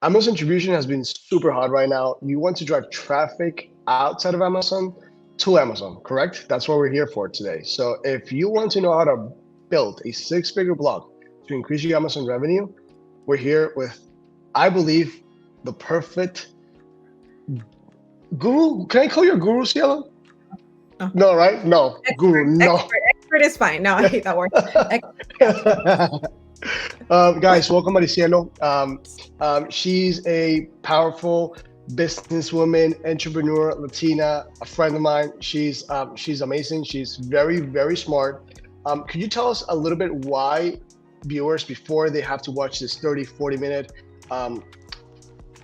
Amazon distribution has been super hot right now. You want to drive traffic outside of Amazon to Amazon, correct? That's what we're here for today. So if you want to know how to build a six-figure blog to increase your Amazon revenue, we're here with, I believe, the perfect guru. Can I call you a guru, Cielo? Oh. No, right? No, Expert, guru, no. Expert is fine. No, I hate that word. Guys, welcome Maricielo. She's a powerful businesswoman, entrepreneur, Latina, a friend of mine. She's amazing. She's very, very smart. Could you tell us a little bit why viewers, before they have to watch this 30, 40-minute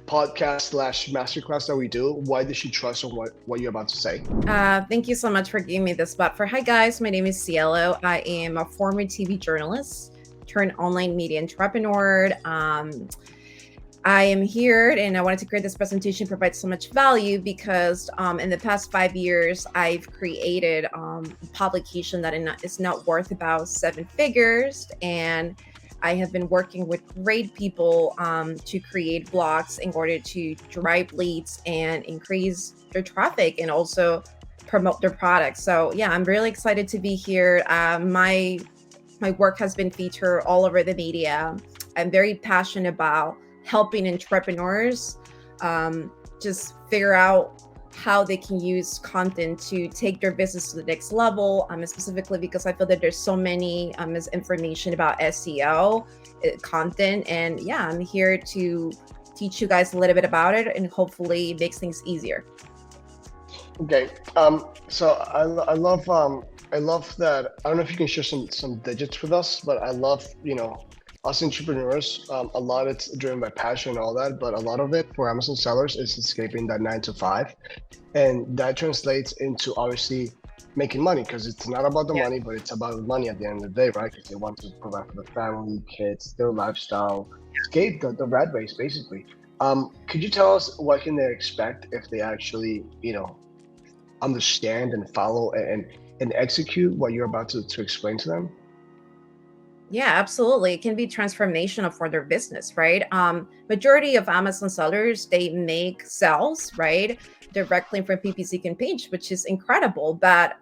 podcast / masterclass that we do, why does she trust on what you're about to say? Thank you so much for giving me this spot. Hi guys, my name is Cielo. I am a former TV journalist turned online media entrepreneur. I am here and I wanted to create this presentation, provide so much value because in the past 5 years, I've created a publication that is not worth about 7 figures. And I have been working with great people to create blogs in order to drive leads and increase their traffic and also promote their products. So yeah, I'm really excited to be here. My work has been featured all over the media. I'm very passionate about helping entrepreneurs just figure out how they can use content to take their business to the next level. Specifically because I feel that there's so many misinformation about SEO content. And yeah, I'm here to teach you guys a little bit about it and hopefully it makes things easier. Okay, so I love that. I don't know if you can share some digits with us, but I love, us entrepreneurs, a lot it's driven by passion and all that, but a lot of it for Amazon sellers is escaping that 9 to 5. And that translates into obviously making money because it's not about the money, but it's about the money at the end of the day, right? Because they want to provide for the family, kids, their lifestyle, escape the rat race, basically. Could you tell us what can they expect if they actually, understand and follow and execute what you're about to explain to them? Yeah, absolutely. It can be transformational for their business, right? Majority of Amazon sellers, they make sales, right? Directly from PPC campaigns, which is incredible. But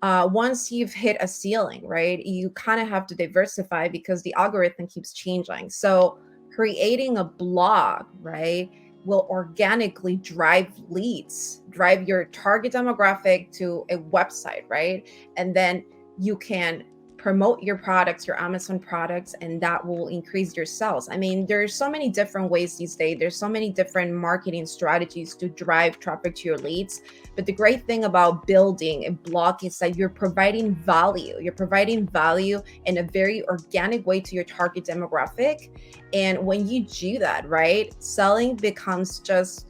once you've hit a ceiling, right, you kind of have to diversify because the algorithm keeps changing. So creating a blog, right, will organically drive leads, drive your target demographic to a website, right? And then you can promote your products, your Amazon products, and that will increase your sales. I mean, there's so many different ways these days. There's so many different marketing strategies to drive traffic to your leads. But the great thing about building a blog is that you're providing value. You're providing value in a very organic way to your target demographic. And when you do that, right, selling becomes just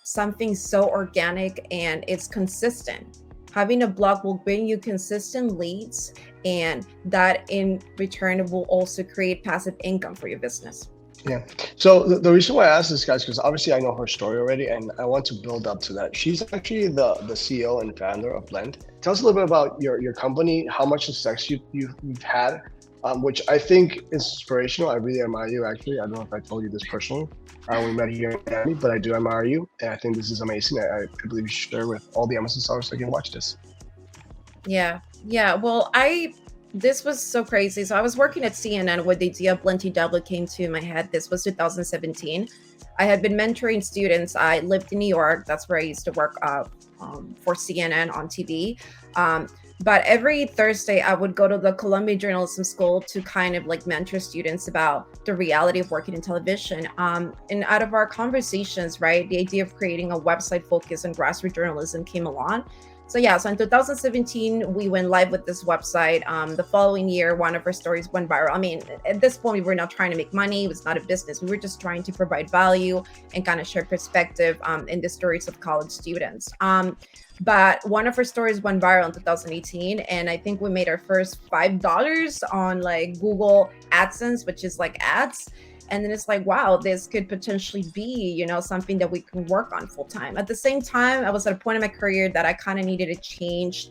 something so organic and it's consistent. Having a blog will bring you consistent leads, and that in return will also create passive income for your business. Yeah. So the reason why I asked this, guys, because obviously I know her story already, and I want to build up to that. She's actually the CEO and founder of BLENDtw. Tell us a little bit about your company, how much success you've had, which I think is inspirational. I really admire you, actually. I don't know if I told you this personally. We met here in Miami, but I do admire you, and I think this is amazing. I believe you should share with all the Amazon sellers that can watch this. Yeah. Well, this was so crazy. So I was working at CNN when the idea of BLENDtw came to my head. This was 2017. I had been mentoring students. I lived in New York. That's where I used to work for CNN on TV. But every Thursday, I would go to the Columbia Journalism School to kind of like mentor students about the reality of working in television. And out of our conversations, right, the idea of creating a website focused on grassroots journalism came along. So in 2017, we went live with this website. The following year, one of our stories went viral. I mean, at this point, we were not trying to make money. It was not a business. We were just trying to provide value and kind of share perspective in the stories of college students. But one of our stories went viral in 2018, and I think we made our first $5 on like Google AdSense, which is like ads. And then it's like, wow, this could potentially be, something that we can work on full time. At the same time, I was at a point in my career that I kind of needed to change.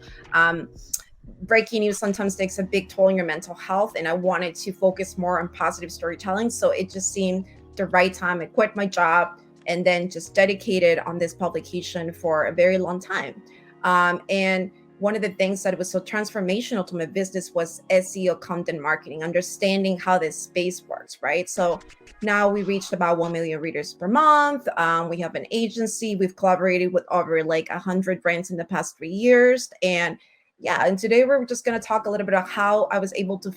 Breaking news sometimes takes a big toll on your mental health, and I wanted to focus more on positive storytelling. So it just seemed the right time. I quit my job and then just dedicated on this publication for a very long time. And one of the things that was so transformational to my business was SEO content marketing, understanding how this space works, right? So now we reached about 1 million readers per month. We have an agency. We've collaborated with over like 100 brands in the past 3 years. And yeah, and today we're just going to talk a little bit about how I was able to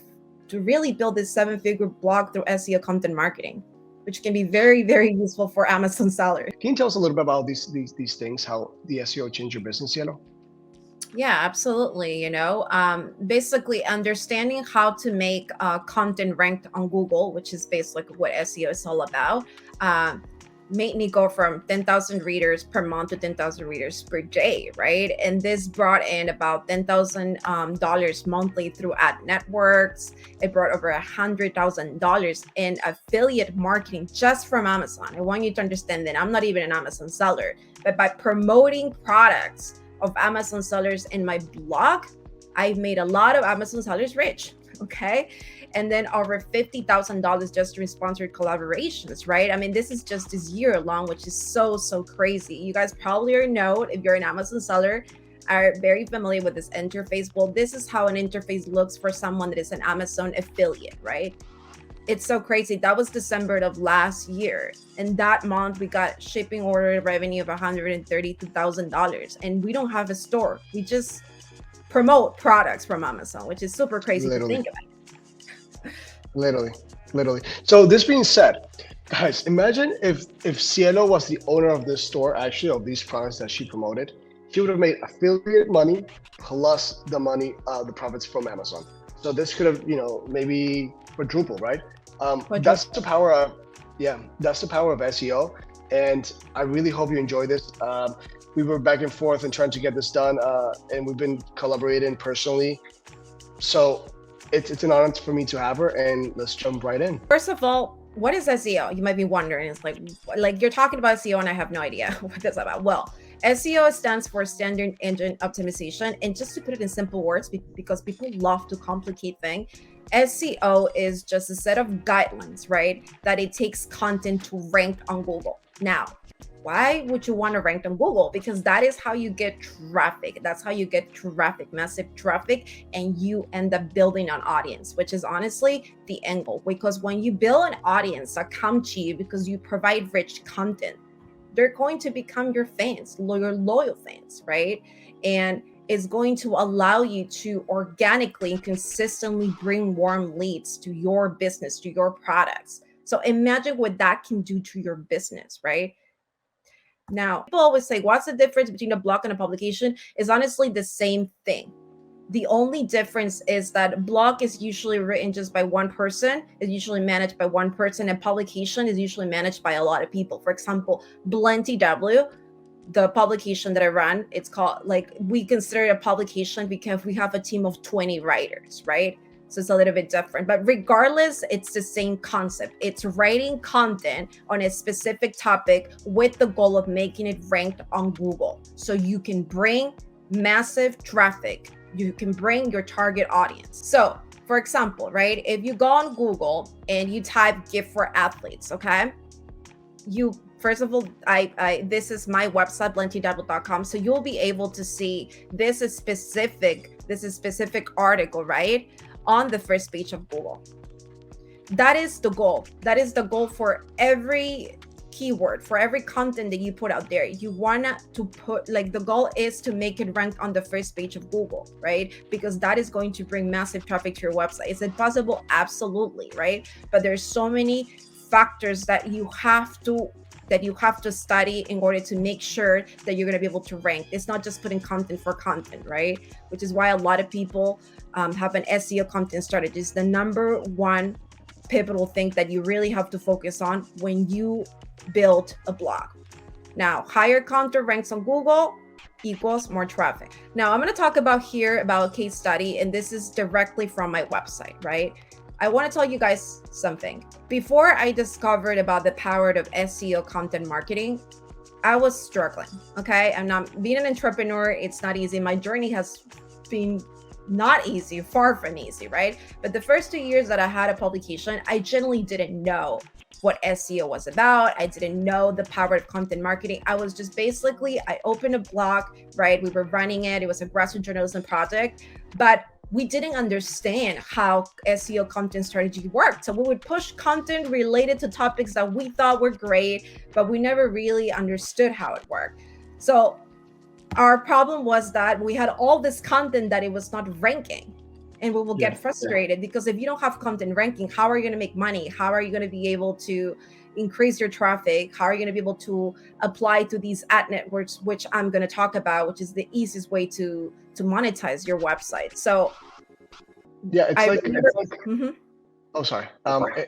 really build this 7-figure blog through SEO content marketing, which can be very, very useful for Amazon sellers. Can you tell us a little bit about these things, how the SEO changed your business, Cielo? Yeah, absolutely. Basically understanding how to make content ranked on Google, which is basically what SEO is all about, made me go from 10,000 readers per month to 10,000 readers per day, right? And this brought in about $10,000 monthly through ad networks. It brought over $100,000 in affiliate marketing just from Amazon. I want you to understand that I'm not even an Amazon seller, but by promoting products of Amazon sellers in my blog, I've made a lot of Amazon sellers rich, okay? And then over $50,000 just through sponsored collaborations, right? I mean, this is just this year alone, which is so, so crazy. You guys probably already know, if you're an Amazon seller, are very familiar with this interface. Well, this is how an interface looks for someone that is an Amazon affiliate, right? It's so crazy. That was December of last year. And that month we got shipping order revenue of $132,000. And we don't have a store. We just promote products from Amazon, which is super crazy to think about. Literally. So this being said, guys, imagine if Cielo was the owner of this store, actually, of these products that she promoted, she would have made affiliate money plus the money, the profits from Amazon. So this could have, maybe quadruple, right? That's the power of, that's the power of SEO. And I really hope you enjoy this. We were back and forth and trying to get this done, and we've been collaborating personally. So it's an honor for me to have her, and let's jump right in. First of all, what is SEO? You might be wondering. It's like you're talking about SEO and I have no idea what that's about. Well, SEO stands for Standard Engine Optimization. And just to put it in simple words, because people love to complicate things, SEO is just a set of guidelines, right? That it takes content to rank on Google. Now, why would you want to rank on Google? Because that is how you get traffic. That's how you get traffic, massive traffic, and you end up building an audience, which is honestly the end goal. Because when you build an audience that come to you because you provide rich content, they're going to become your fans, your loyal fans, right? And it's going to allow you to organically and consistently bring warm leads to your business, to your products. So imagine what that can do to your business, right? Now, people always say, what's the difference between a blog and a publication? Is honestly the same thing. The only difference is that blog is usually written just by one person, is usually managed by one person, and publication is usually managed by a lot of people. For example, BLENDtw, the publication that I run, it's called, we consider it a publication because we have a team of 20 writers, right? So it's a little bit different, but regardless, it's the same concept. It's writing content on a specific topic with the goal of making it ranked on Google. So you can bring massive traffic. You can bring your target audience. So for example, right, if you go on Google and you type gift for athletes, okay? First of all, this is my website, BLENDtw.com. So you'll be able to see this is specific article, right, on the first page of Google. That is the goal. That is the goal for every keyword, for every content that you put out there. You want to put, the goal is to make it ranked on the first page of Google, right? Because that is going to bring massive traffic to your website. Is it possible? Absolutely, right? But there's so many factors that you have to study in order to make sure that you're going to be able to rank. It's not just putting content for content, right? Which is why a lot of people have an SEO content strategy. It's the number one pivotal thing that you really have to focus on when you build a blog. Now, higher content ranks on Google equals more traffic. Now, I'm going to talk about a case study, and this is directly from my website, right? I want to tell you guys something. Before I discovered about the power of SEO content marketing, I was struggling, okay? I'm not being an entrepreneur. It's not easy. My journey has been not easy, far from easy, right? But the first 2 years that I had a publication, I genuinely didn't know what SEO was about. I didn't know the power of content marketing. I was just basically, I opened a blog, right? We were running it. It was a grassroots journalism project, but we didn't understand how SEO content strategy worked. So we would push content related to topics that we thought were great, but we never really understood how it worked. So our problem was that we had all this content that it was not ranking. And we will get frustrated because if you don't have content ranking, how are you going to make money? How are you going to be able to increase your traffic? How are you going to be able to apply to these ad networks, which I'm going to talk about, which is the easiest way to monetize your website? So yeah, it's like mm-hmm. Oh, sorry.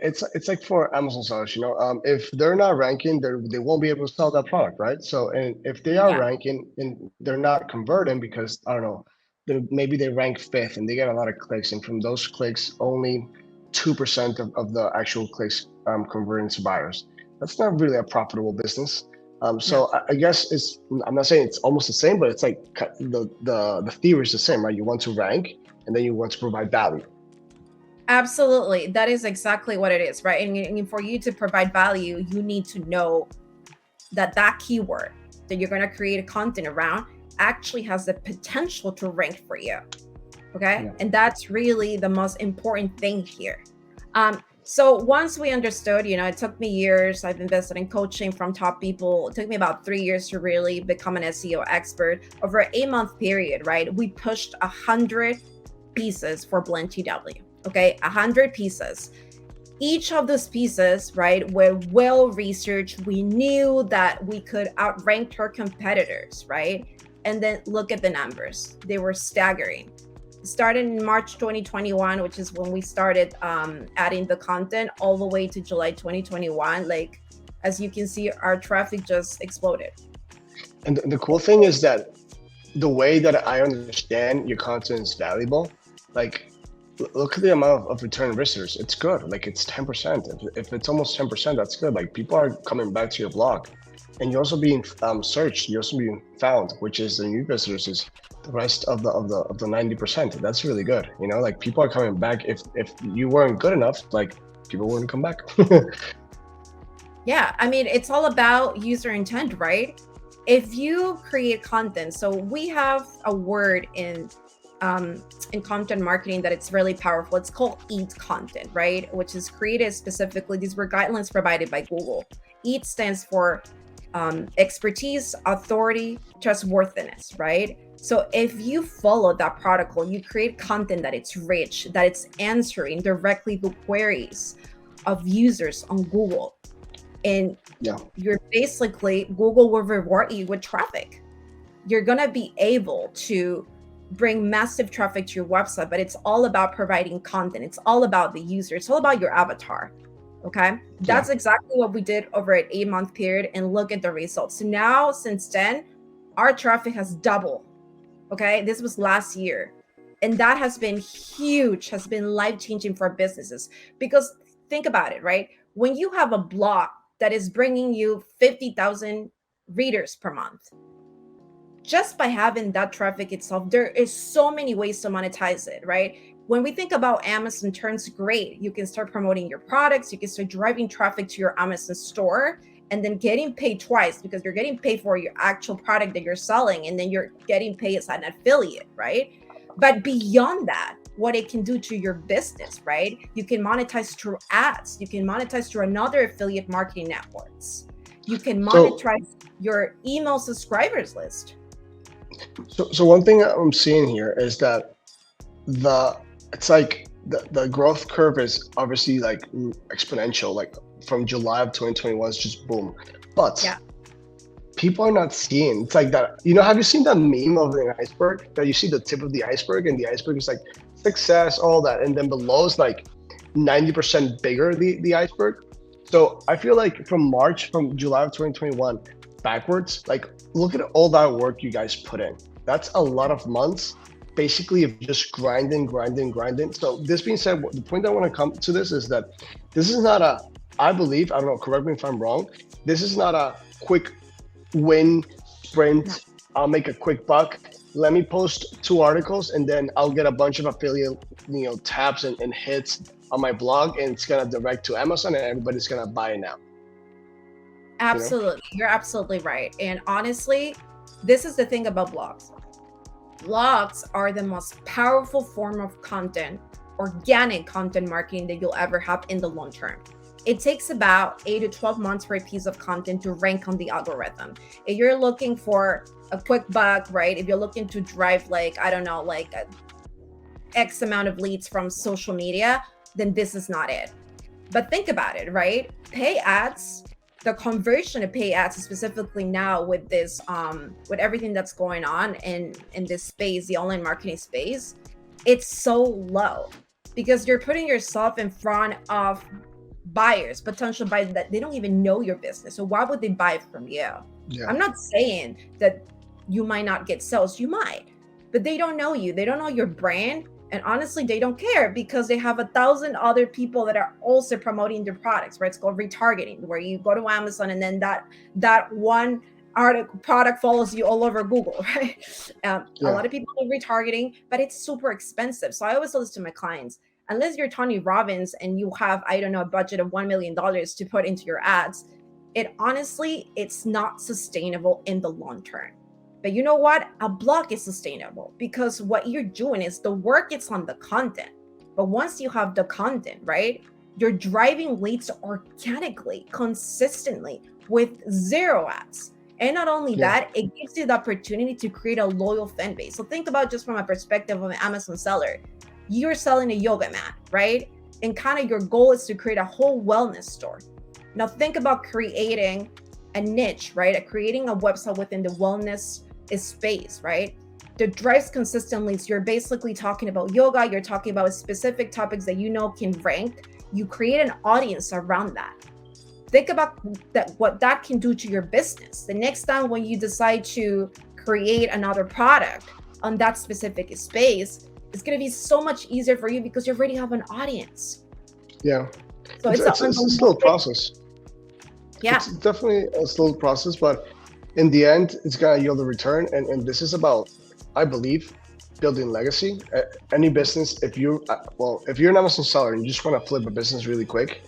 It's like for Amazon sellers, if they're not ranking, they won't be able to sell that product, right? So, and if they are ranking and they're not converting because I don't know, maybe they rank 5th and they get a lot of clicks, and from those clicks, only 2% of the actual clicks convert into buyers. That's not really a profitable business. So I guess I'm not saying it's almost the same, but it's like the theory is the same, right? You want to rank and then you want to provide value. Absolutely. That is exactly what it is, right? And for you to provide value, you need to know that keyword that you're going to create content around actually has the potential to rank for you. Okay. Yeah. And that's really the most important thing here. So once we understood, it took me years. I've invested in coaching from top people. It took me about 3 years to really become an SEO expert. Over an 8-month period, right? We pushed 100 pieces for BLENDtw. Okay, 100 pieces. Each of those pieces, right, were well researched. We knew that we could outrank our competitors, right? And then look at the numbers. They were staggering. Started in March 2021, which is when we started adding the content, all the way to July 2021. Like, as you can see, our traffic just exploded. And the cool thing is that the way that I understand your content is valuable, like, look at the amount of return visitors. It's good. Like, it's 10%. If it's almost 10%, that's good. Like, people are coming back to your blog, and you're also being searched. You're also being found, which is the new visitors is the rest of the 90%. That's really good. Like, people are coming back. If you weren't good enough, like, people wouldn't come back. Yeah, I mean, it's all about user intent, right? If you create content, so we have a word in content marketing that it's really powerful. It's called EAT content, right? Which is created specifically. These were guidelines provided by Google. EAT stands for expertise, authority, trustworthiness, right? So if you follow that protocol, you create content that it's rich, that it's answering directly the queries of users on Google. And you're basically, Google will reward you with traffic. You're going to be able to bring massive traffic to your website, but it's all about providing content. It's all about the user. It's all about your avatar. Okay. That's exactly what we did over an 8-month period, and look at the results. So now, since then, our traffic has doubled. Okay. This was last year. And that has been huge, has been life-changing for businesses, because think about it, right? When you have a blog that is bringing you 50,000 readers per month, just by having that traffic itself, there is so many ways to monetize it, right? When we think about Amazon turns great, you can start promoting your products, you can start driving traffic to your Amazon store, and then getting paid twice, because you're getting paid for your actual product that you're selling, and then you're getting paid as an affiliate, right? But beyond that, what it can do to your business, right? You can monetize through ads, you can monetize through another affiliate marketing networks. You can monetize your email subscribers list. So one thing I'm seeing here is that it's like the growth curve is obviously like exponential. Like, from July of 2021, it's just boom. But people are not seeing. It's like that. Have you seen that meme of an iceberg? That you see the tip of the iceberg, and the iceberg is like success, all that, and then below is like 90% bigger, the iceberg. So I feel like from July of 2021 backwards, like, look at all that work you guys put in. That's a lot of months, basically, of just grinding. So this being said, the point I want to come to this is that this is not I believe, I don't know, correct me if I'm wrong, this is not a quick win sprint. I'll make a quick buck. Let me post 2 articles and then I'll get a bunch of affiliate, tabs and hits on my blog, and it's gonna direct to Amazon, and everybody's gonna buy it now. Absolutely. You're absolutely right. And honestly, this is the thing about blogs. Blogs are the most powerful form of content, organic content marketing that you'll ever have in the long term. It takes about 8 to 12 months for a piece of content to rank on the algorithm. If you're looking for a quick buck, right? If you're looking to drive like, I don't know, like a X amount of leads from social media, then this is not it. But think about it, right? Pay ads, the conversion of pay ads, specifically now with this, with everything that's going on in this space, the online marketing space, it's so low because you're putting yourself in front of buyers, potential buyers that they don't even know your business. So why would they buy from you? Yeah. I'm not saying that you might not get sales, you might, but they don't know you. They don't know your brand. And honestly, they don't care because they have 1,000 other people that are also promoting their products, right? It's called retargeting, where you go to Amazon and then that one product follows you all over Google, right? A lot of people do retargeting, but it's super expensive. So I always tell this to my clients, unless you're Tony Robbins and you have, I don't know, a budget of $1 million to put into your ads, it's not sustainable in the long term. But you know what? A blog is sustainable because what you're doing is the work is on the content. But once you have the content, right, you're driving leads organically, consistently with zero ads. And not only that, it gives you the opportunity to create a loyal fan base. So think about just from a perspective of an Amazon seller. You're selling a yoga mat, right? And kind of your goal is to create a whole wellness store. Now think about creating a niche, right? Creating a website within the wellness space, right? That drives consistent leads. You're basically talking about yoga. You're talking about specific topics that you know can rank. You create an audience around that. Think about that, what that can do to your business. The next time when you decide to create another product on that specific space, it's going to be so much easier for you because you already have an audience. Yeah. So it's a slow process. Yeah. It's definitely a slow process, but in the end, it's going to yield a return. And this is about, I believe, building legacy. Any business, if you're an Amazon seller and you just want to flip a business really quick,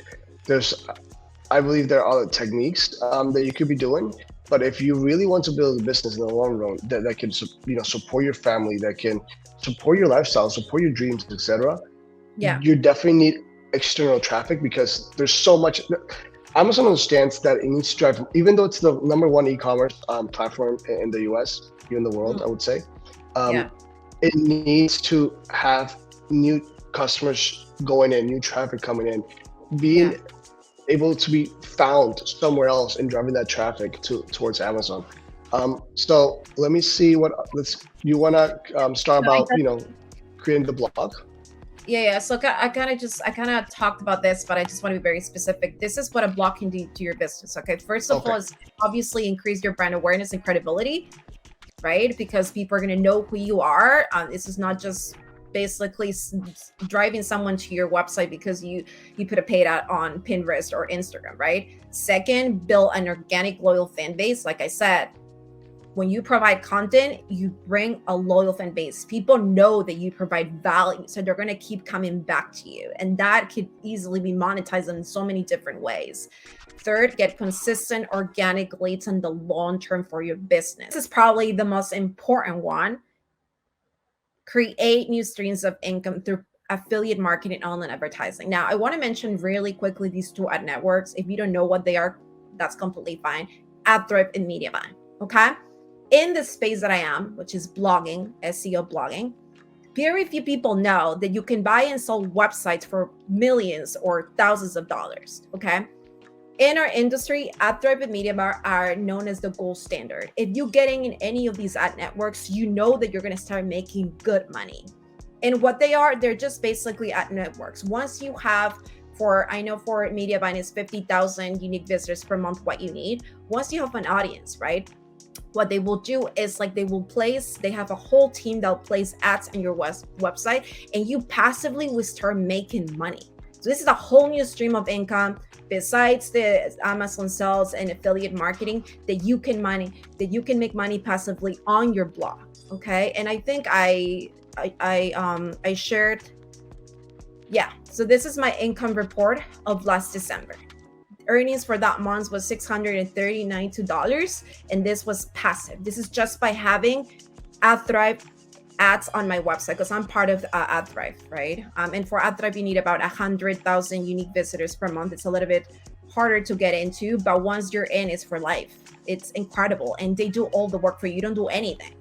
I believe there are other techniques that you could be doing. But if you really want to build a business in the long run that can, support your family, that can support your lifestyle, support your dreams, etc., you definitely need external traffic because there's so much. Amazon understands that it needs to drive, even though it's the #1 e-commerce platform in the US, in the world, I would say, it needs to have new customers going in, new traffic coming in, being able to be found somewhere else and driving that traffic towards Amazon. So let me see you want to start about, creating the blog? Yeah. So I kind of talked about this, but I just want to be very specific. This is what a blog can do to your business. Okay. First of all, is obviously increase your brand awareness and credibility, right? Because people are going to know who you are. This is not just basically driving someone to your website because you put a paid ad on Pinterest or Instagram, right? Second, build an organic loyal fan base. Like I said, when you provide content, you bring a loyal fan base. People know that you provide value, so they're going to keep coming back to you. And that could easily be monetized in so many different ways. Third, get consistent organic leads in the long term for your business. This is probably the most important one. Create new streams of income through affiliate marketing, online advertising. Now, I want to mention really quickly these two ad networks. If you don't know what they are, that's completely fine. AdThrive and Mediavine, okay? In the space that I am, which is blogging, SEO blogging, very few people know that you can buy and sell websites for millions or thousands of dollars, okay? In our industry, AdThrive and Mediavine are known as the gold standard. If you're getting in any of these ad networks, you know that you're going to start making good money. And what they are, they're just basically ad networks. Once you have, I know for Mediavine is 50,000 unique visitors per month, what you need. Once you have an audience, right? What they will do is they have a whole team that will place ads on your website, and you passively will start making money. So this is a whole new stream of income besides the Amazon sales and affiliate marketing that you can make money passively on your blog. Okay. And I think I shared Yeah, so this is my income report of last December. Earnings for that month was $632, and this was passive. This is just by having AdThrive ads on my website, because I'm part of AdThrive, right? And for AdThrive, you need about 100,000 unique visitors per month. It's a little bit harder to get into, but once you're in, it's for life. It's incredible, and they do all the work for you. You don't do anything.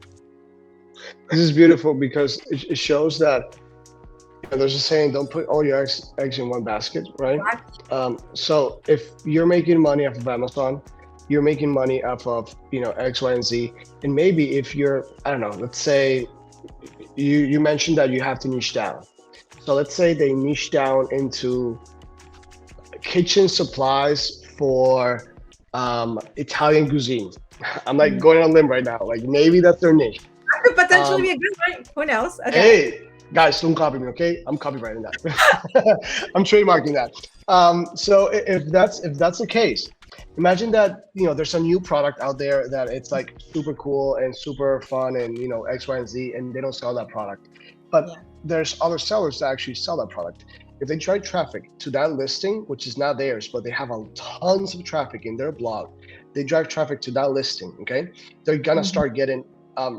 This is beautiful because it shows that, you know, there's a saying, don't put all your eggs in one basket, right? So if you're making money off of Amazon, you're making money off of, you know, X, Y, and Z. And maybe if you're, I don't know, let's say you mentioned that you have to niche down. So let's say they niche down into kitchen supplies for Italian cuisine. I'm like going on a limb right now. Like maybe that's their niche. That could potentially be a good one. Who knows? Okay. Hey, guys, don't copy me, okay? I'm copywriting that. I'm trademarking that. So if that's the case, imagine that, you know, there's a new product out there that it's like super cool and super fun and, you know, X, Y, and Z, and they don't sell that product. But there's other sellers that actually sell that product. If they drive traffic to that listing, which is not theirs, but they have tons of traffic in their blog, they drive traffic to that listing, okay? They're gonna start getting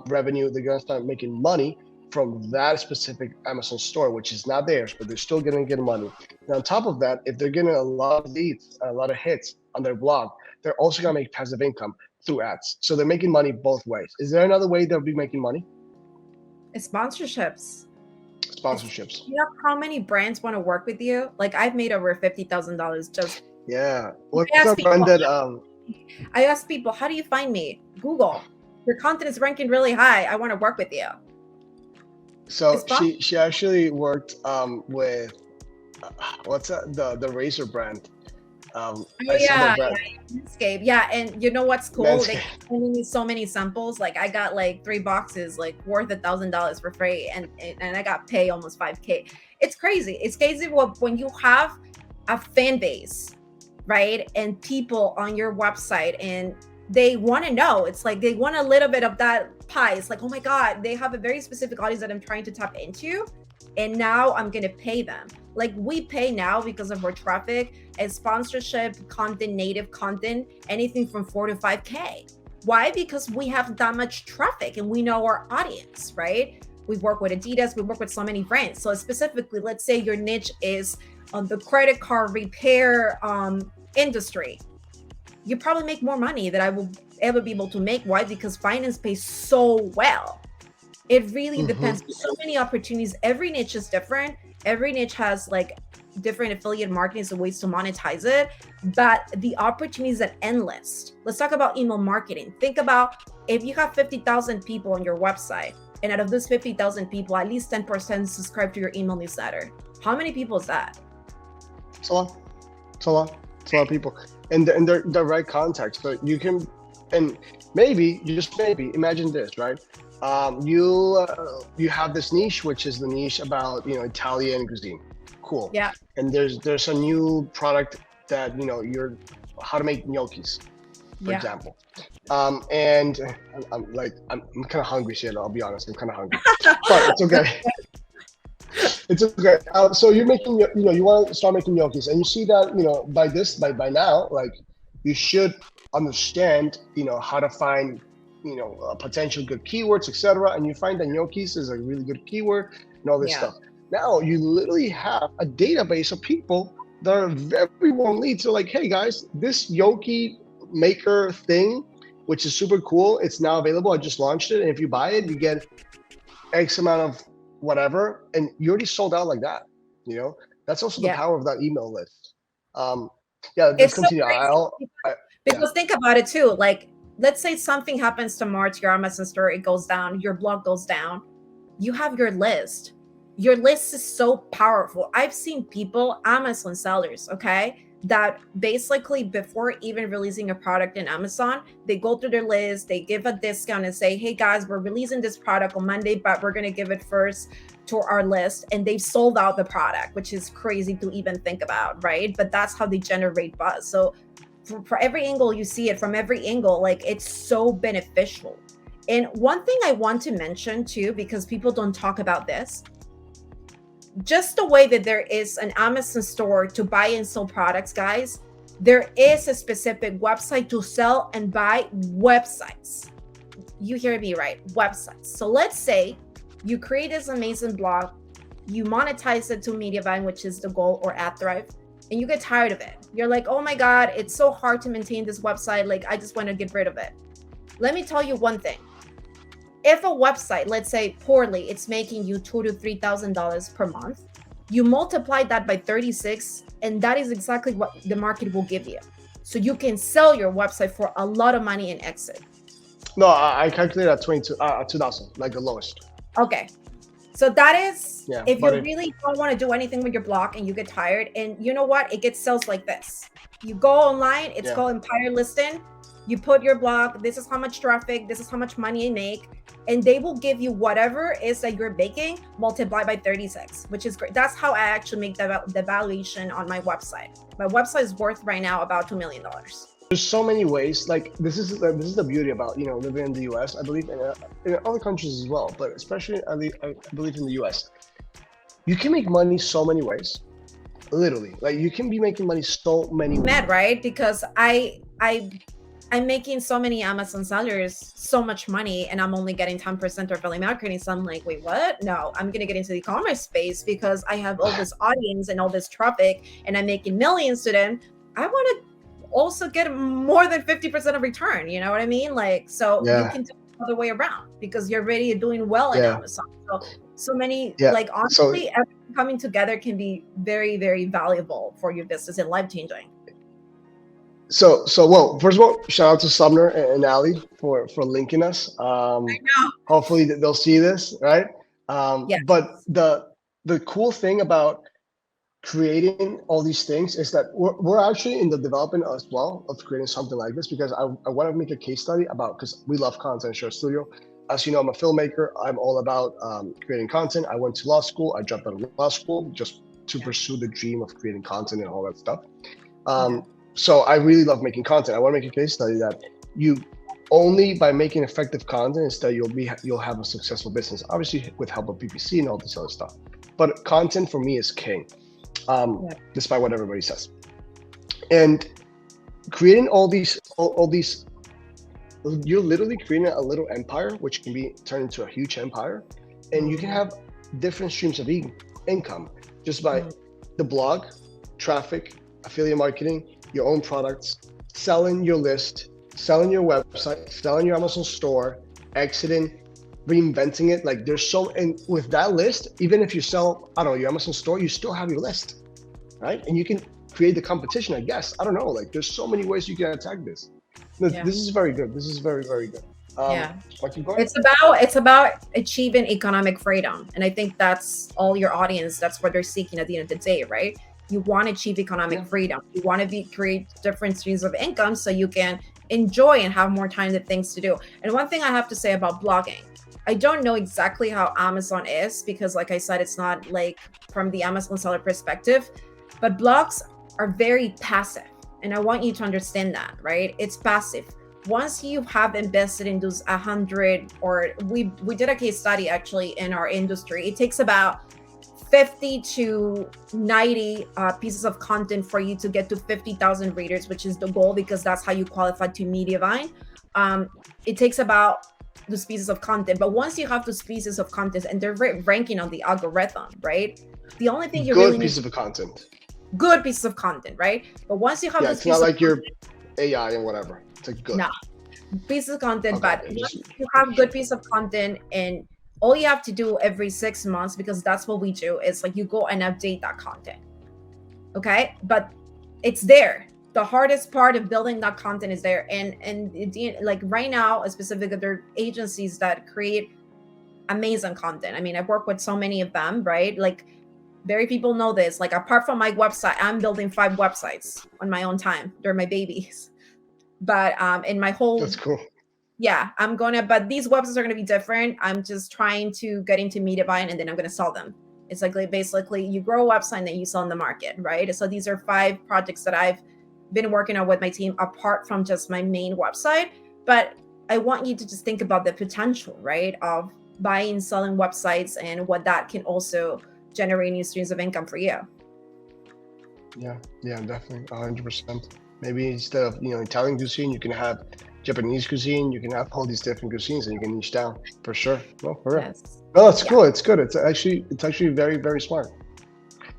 revenue. They're gonna start making money from that specific Amazon store, which is not theirs, but they're still gonna get money. And on top of that, if they're getting a lot of leads, a lot of hits on their blog, they're also gonna make passive income through ads. So they're making money both ways. Is there another way they'll be making money? It's sponsorships. Sponsorships. You know how many brands want to work with you? Like I've made over $50,000 just. Yeah. What's the brand that I ask people, how do you find me? Google. Your content is ranking really high. I want to work with you. So she actually worked with what's that, the razor brand. Landscape. Yeah, and you know what's cool? Landscape. They sending me so many samples. Like I got like 3 boxes, like worth $1,000 for free, and I got paid almost $5K. It's crazy. It's crazy when you have a fan base, right? And people on your website, and they want to know. It's like they want a little bit of that pie. It's like, oh my God, they have a very specific audience that I'm trying to tap into, and now I'm gonna pay them. Like we pay now because of our traffic and sponsorship, content, native content, anything from 4 to 5K. Why? Because we have that much traffic and we know our audience, right? We work with Adidas, we work with so many brands. So specifically, let's say your niche is on the credit card repair industry. You probably make more money than I will ever be able to make. Why? Because finance pays so well. It really depends. So many opportunities. Every niche is different. Every niche has like different affiliate marketing, so ways to monetize it, but the opportunities are endless. Let's talk about email marketing. Think about if you have 50,000 people on your website, and out of those 50,000 people, at least 10% subscribe to your email newsletter. How many people is that? It's a lot. It's a lot of people. And they're the right context. So you can, and maybe, just maybe, imagine this, right? You have this niche, which is the niche about, you know, Italian cuisine. Cool. Yeah. And there's a new product that, you know, how to make gnocchis, for example. And I'm kind of hungry, Cielo. I'll be honest, I'm kind of hungry, but it's okay. It's okay. So you're making, you know, you want to start making gnocchis, and you see that, you know, by now, like you should understand, you know, how to find, you know, potential good keywords, etc. And you find that gnocchis is a really good keyword and all this stuff. Now you literally have a database of people that are very warm leads. So like, hey guys, this gnocchi maker thing, which is super cool, it's now available. I just launched it, and if you buy it, you get X amount of whatever, and you already sold out like that. You know, that's also the power of that email list. Let's continue. Because think about it too. Like, let's say something happens tomorrow to your Amazon store, it goes down, your blog goes down. You have your list. Your list is so powerful. I've seen people, Amazon sellers, okay, that basically before even releasing a product in Amazon, they go through their list, they give a discount and say, hey guys, we're releasing this product on Monday, but we're going to give it first to our list. And they've sold out the product, which is crazy to even think about, right? But that's how they generate buzz. So for every angle you see it, from every angle, like it's so beneficial. And one thing I want to mention too, because people don't talk about this, just the way that there is an Amazon store to buy and sell products, guys, there is a specific website to sell and buy websites. You hear me right, websites. So let's say you create this amazing blog, you monetize it to media buying, which is the goal, or ad thrive, and you get tired of it. You're like, oh my God, it's so hard to maintain this website. Like, I just want to get rid of it. Let me tell you one thing. If a website, let's say poorly, it's making you $2,000 to $3,000 per month, you multiply that by 36, and that is exactly what the market will give you. So you can sell your website for a lot of money and exit. No, I calculated at 2,000, like the lowest. Okay. So that is, if you really don't want to do anything with your blog and you get tired, and you know what, it gets sales like this. You go online, it's called Empire Listing. You put your blog, this is how much traffic, this is how much money I make, and they will give you whatever it is that you're making multiplied by 36, which is great. That's how I actually make the valuation on my website. My website is worth right now about $2 million. There's so many ways. Like this is the beauty about living in the U.S. I believe in other countries as well, but especially I believe in the U.S. You can make money so many ways. Literally, like you can be making money so many ways. Mad, right? Because I'm making so many Amazon sellers so much money, and I'm only getting 10% of affiliate marketing. So I'm like, wait, what? No, I'm gonna get into the e-commerce space because I have all this audience and all this traffic, and I'm making millions to them. I want to also get more than 50% of return. You know what I mean? Like, so you can do it the other way around because you're already doing well in Amazon. So many, like honestly, everything coming together can be very, very valuable for your business and life changing. So well, first of all, shout out to Sumner and Ali for linking us. I know. Hopefully they'll see this, right? But the cool thing about creating all these things is that we're actually in the development as well of creating something like this, because I want to make a case study about, because we love content share studio. As you know, I'm a filmmaker. I'm all about creating content. I went to law school. I dropped out of law school just to pursue the dream of creating content and all that stuff. So I really love making content. I want to make a case study that you only by making effective content is that you'll have a successful business, obviously with help of PPC and all this other stuff. But content for me is king, despite what everybody says. And creating all these, you're literally creating a little empire, which can be turned into a huge empire. And you can have different streams of income just by the blog, traffic, affiliate marketing, your own products, selling your list, selling your website, selling your Amazon store, exiting, reinventing it. Like there's and with that list, even if you sell, I don't know, your Amazon store, you still have your list, right? And you can create the competition, I guess. I don't know, like there's so many ways you can attack this. This is very good. This is very, very good. It's about achieving economic freedom. And I think that's all your audience, that's what they're seeking at the end of the day, right? You want to achieve economic freedom. You want to create different streams of income so you can enjoy and have more time to things to do. And one thing I have to say about blogging, I don't know exactly how Amazon is because, like I said, it's not like from the Amazon seller perspective, but blogs are very passive. And I want you to understand that, right? It's passive. Once you have invested in those 100, or we did a case study actually in our industry, it takes about 50 to 90 pieces of content for you to get to 50,000 readers, which is the goal, because that's how you qualify to Mediavine. It takes about those pieces of content, but once you have those pieces of content and they're ranking on the algorithm, right? The only thing you really need, pieces of content, good pieces of content, right? But once you have it's not like your AI and whatever. It's like good. No, pieces of content, but once you have good piece of content, and all you have to do every 6 months, because that's what we do, is like you go and update that content. Okay, but it's there. The hardest part of building that content is there, and like right now, specifically, there are agencies that create amazing content. I mean, I've worked with so many of them, right? Like, very people know this. Like, apart from my website, I'm building 5 websites on my own time. They're my babies, but in my whole, that's cool. Yeah, but these websites are gonna be different. I'm just trying to get into Mediavine, and then I'm gonna sell them. It's like basically you grow a website and then you sell in the market, right? So these are 5 projects that I've been working on with my team apart from just my main website. But I want you to just think about the potential, right, of buying, selling websites and what that can also generating streams of income for you. Yeah, definitely, 100%. Maybe instead of Italian cuisine, you can have Japanese cuisine. You can have all these different cuisines, and you can niche down for sure. No, for real. Yes. No, it's cool. It's good. It's actually very, very smart.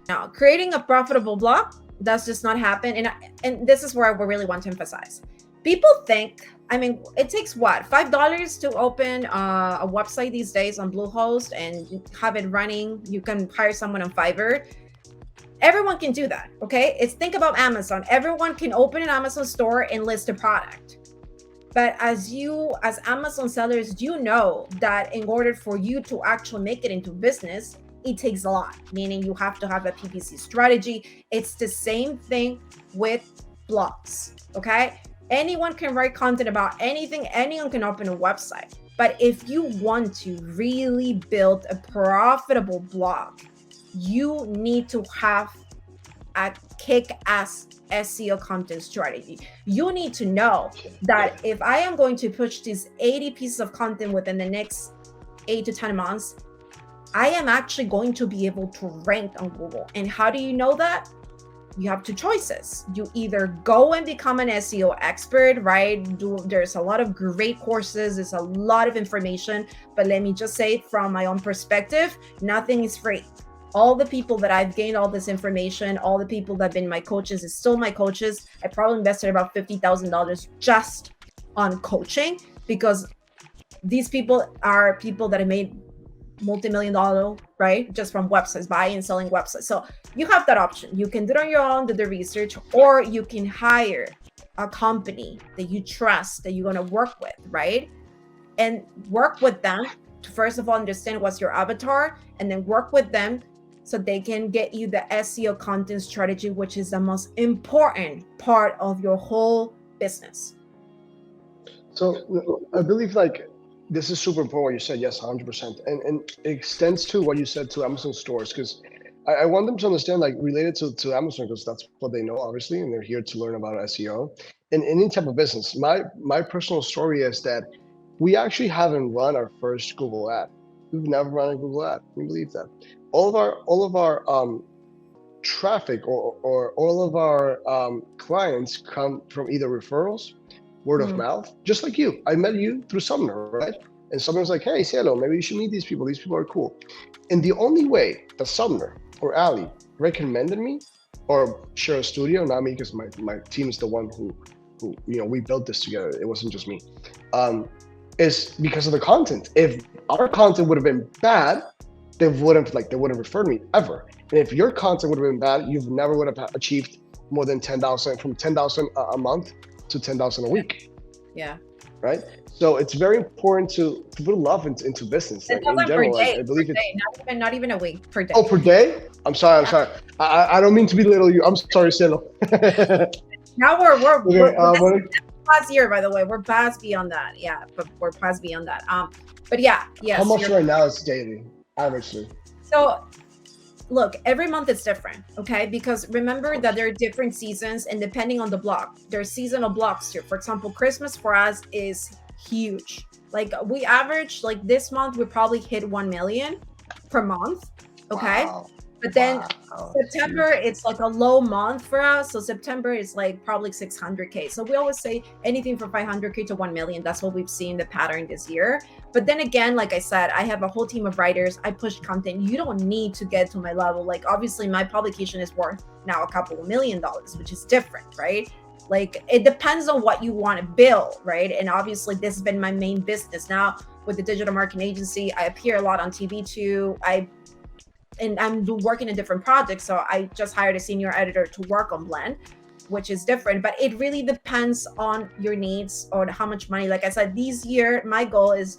Now, creating a profitable blog does just not happen, and this is where I really want to emphasize. People think, it takes what, $5 to open a website these days on Bluehost and have it running. You can hire someone on Fiverr. Everyone can do that, okay? Think about Amazon. Everyone can open an Amazon store and list a product. But as Amazon sellers, you know that in order for you to actually make it into business, it takes a lot, meaning you have to have a PPC strategy. It's the same thing with blogs, okay? Anyone can write content about anything. Anyone can open a website. But if you want to really build a profitable blog, you need to have a kick-ass SEO content strategy. You need to know that if I am going to push these 80 pieces of content within the next 8 to 10 months, I am actually going to be able to rank on Google. And how do you know that? You have two choices. You either go and become an SEO expert, right? There's a lot of great courses, there's a lot of information, but let me just say from my own perspective, nothing is free. All the people that I've gained all this information, all the people that have been my coaches is still my coaches. I probably invested about $50,000 just on coaching, because these people are people that have made multi-million-dollar, right? Just from websites, buying and selling websites. So you have that option. You can do it on your own, do the research, or you can hire a company that you trust, that you're going to work with, right? And work with them to first of all understand what's your avatar, and then work with them so they can get you the SEO content strategy, which is the most important part of your whole business. So I believe this is super important what you said. Yes, 100%. And it extends to what you said to Amazon stores, because I want them to understand, related to Amazon, because that's what they know, obviously, and they're here to learn about SEO. In any type of business, my personal story is that we actually haven't run our first Google ad. We've never run a Google ad. We believe that. All of our traffic or all of our clients come from either referrals, word of mouth, just like you. I met you through Sumner, right? And Sumner was like, hey, Cielo, maybe you should meet these people. These people are cool. And the only way that Sumner or Ali recommended me, or share a studio, not me, because my team is the one who we built this together. It wasn't just me. Is because of the content. If our content would have been bad, they wouldn't refer me ever. And if your content would have been bad, you never would have achieved more than 10,000, from 10,000 a month to 10,000 a week. Yeah. Right. So it's very important to put love into business. In general, I believe it's not even a week, per day. Oh, per day? I'm sorry. I don't mean to belittle you. I'm sorry, Cielo. Now we're past year, by the way. We're past beyond that. Yeah, but we're past beyond that. But yeah, yes. How much right now is daily, averagely? So look, every month is different, okay? Because remember that there are different seasons, and depending on the block, there's seasonal blocks here. For example, Christmas for us is huge. We average, this month we probably hit 1 million per month, okay? Wow. But then September, it's a low month for us. So September is probably 600K. So we always say anything from 500K to 1 million. That's what we've seen the pattern this year. But then again, like I said, I have a whole team of writers. I push content. You don't need to get to my level. Obviously my publication is worth now a couple of $1 million, which is different, right? It depends on what you want to build, right? And obviously this has been my main business. Now with the digital marketing agency, I appear a lot on TV too. And I'm working in different projects. So I just hired a senior editor to work on Blend, which is different, but it really depends on your needs or how much money. Like I said, this year, my goal is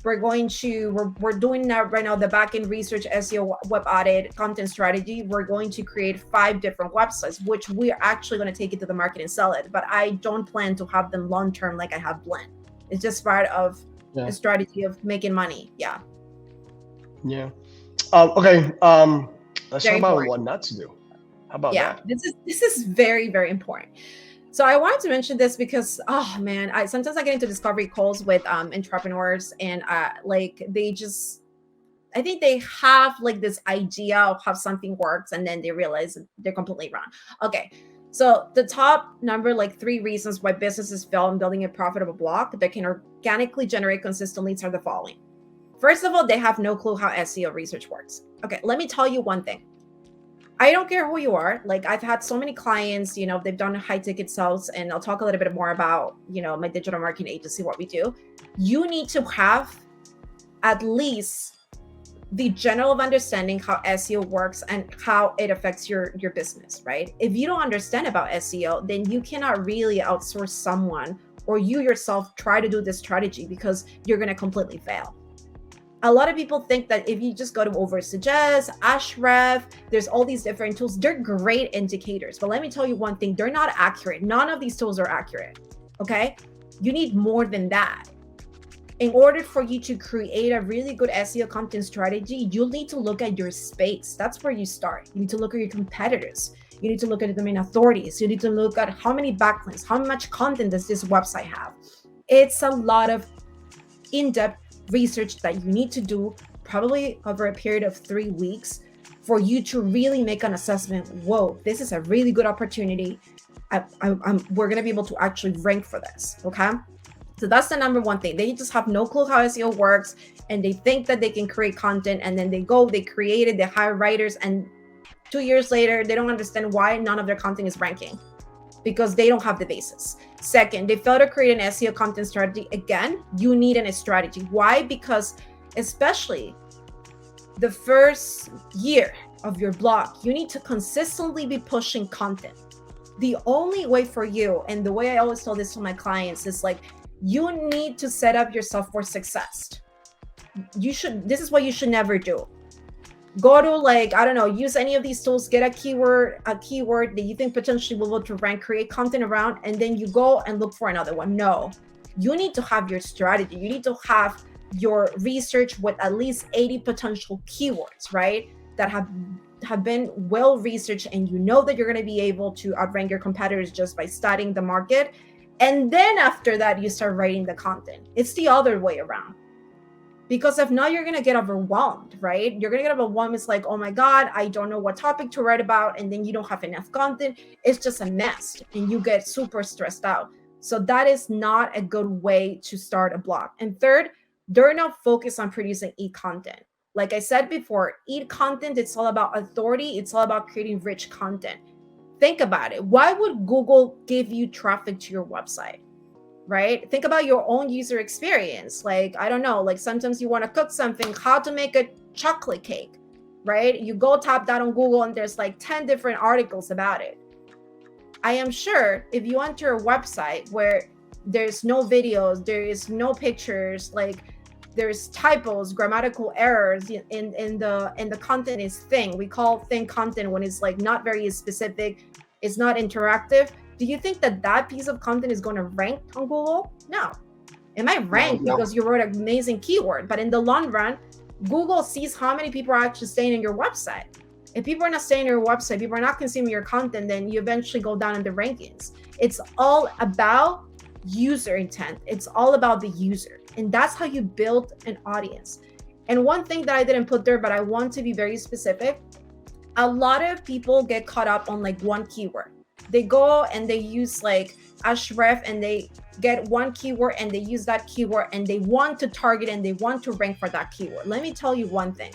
we're doing now right now the backend research, SEO, web audit, content strategy. We're going to create 5 different websites, which we're actually going to take it to the market and sell it. But I don't plan to have them long-term like I have Blend. It's just part of a strategy of making money. Yeah. Yeah. Okay. Let's talk about what not to do. How about that? This is very, very important. So I wanted to mention this because, oh man, sometimes I get into discovery calls with entrepreneurs, and I think they have like this idea of how something works, and then they realize they're completely wrong. Okay. So the top number, like 3 reasons why businesses fail in building a profitable blog that can organically generate consistent leads are the following. First of all, they have no clue how SEO research works. Okay, let me tell you one thing. I don't care who you are. Like, I've had so many clients, you know, they've done high ticket sales, and I'll talk a little bit more about, you know, my digital marketing agency, what we do. You need to have at least the general understanding how SEO works and how it affects your business, right? If you don't understand about SEO, then you cannot really outsource someone, or you yourself try to do this strategy, because you're going to completely fail. A lot of people think that if you just go to Oversuggest, Ahrefs, there's all these different tools. They're great indicators, but let me tell you one thing, they're not accurate. None of these tools are accurate, okay? You need more than that. In order for you to create a really good SEO content strategy, you'll need to look at your space. That's where you start. You need to look at your competitors. You need to look at the main authorities. You need to look at how many backlinks, how much content does this website have. It's a lot of in-depth research that you need to do, probably over a period of 3 weeks, for you to really make an assessment. Whoa, this is a really good opportunity. We're going to be able to actually rank for this, okay? So that's the number one thing. They just have no clue how SEO works, and they think that they can create content, and then they create it, they hire writers, and 2 years later, they don't understand why none of their content is ranking, because they don't have the basis. Second, they fail to create an SEO content strategy. Again, you need a strategy. Why? Because especially the first year of your blog, you need to consistently be pushing content. The only way for you, and the way I always tell this to my clients, is like, you need to set up yourself for success. This is what you should never do. Go to, like, I don't know, use any of these tools, get a keyword that you think potentially will look to rank, create content around, and then you go and look for another one. No, you need to have your strategy. You need to have your research with at least 80 potential keywords, right? That have been well researched, and you know that you're going to be able to outrank your competitors just by studying the market. And then after that, you start writing the content. It's the other way around. Because if not, you're going to get overwhelmed, right? You're going to get overwhelmed. It's like, oh my God, I don't know what topic to write about. And then you don't have enough content. It's just a mess, and you get super stressed out. So that is not a good way to start a blog. And third, they're not focused on producing e-content. Like I said before, e-content, it's all about authority. It's all about creating rich content. Think about it. Why would Google give you traffic to your website? Right? Think about your own user experience. Like, I don't know, like sometimes you want to cook something, how to make a chocolate cake, right? You go tap that on Google, and there's like 10 different articles about it. I am sure if you enter a website where there's no videos, there is no pictures, like there's typos, grammatical errors in the content is thin. We call thin content when it's like not very specific, it's not interactive. Do you think that that piece of content is going to rank on Google? No. It might rank because you wrote an amazing keyword, but in the long run, Google sees how many people are actually staying in your website. If people are not staying in your website, people are not consuming your content, then you eventually go down in the rankings. It's all about user intent. It's all about the user. And that's how you build an audience. And one thing that I didn't put there, but I want to be very specific, a lot of people get caught up on like one keyword. They go and they use like Ahrefs, and they get one keyword and they use that keyword, and they want to target and they want to rank for that keyword. Let me tell you one thing.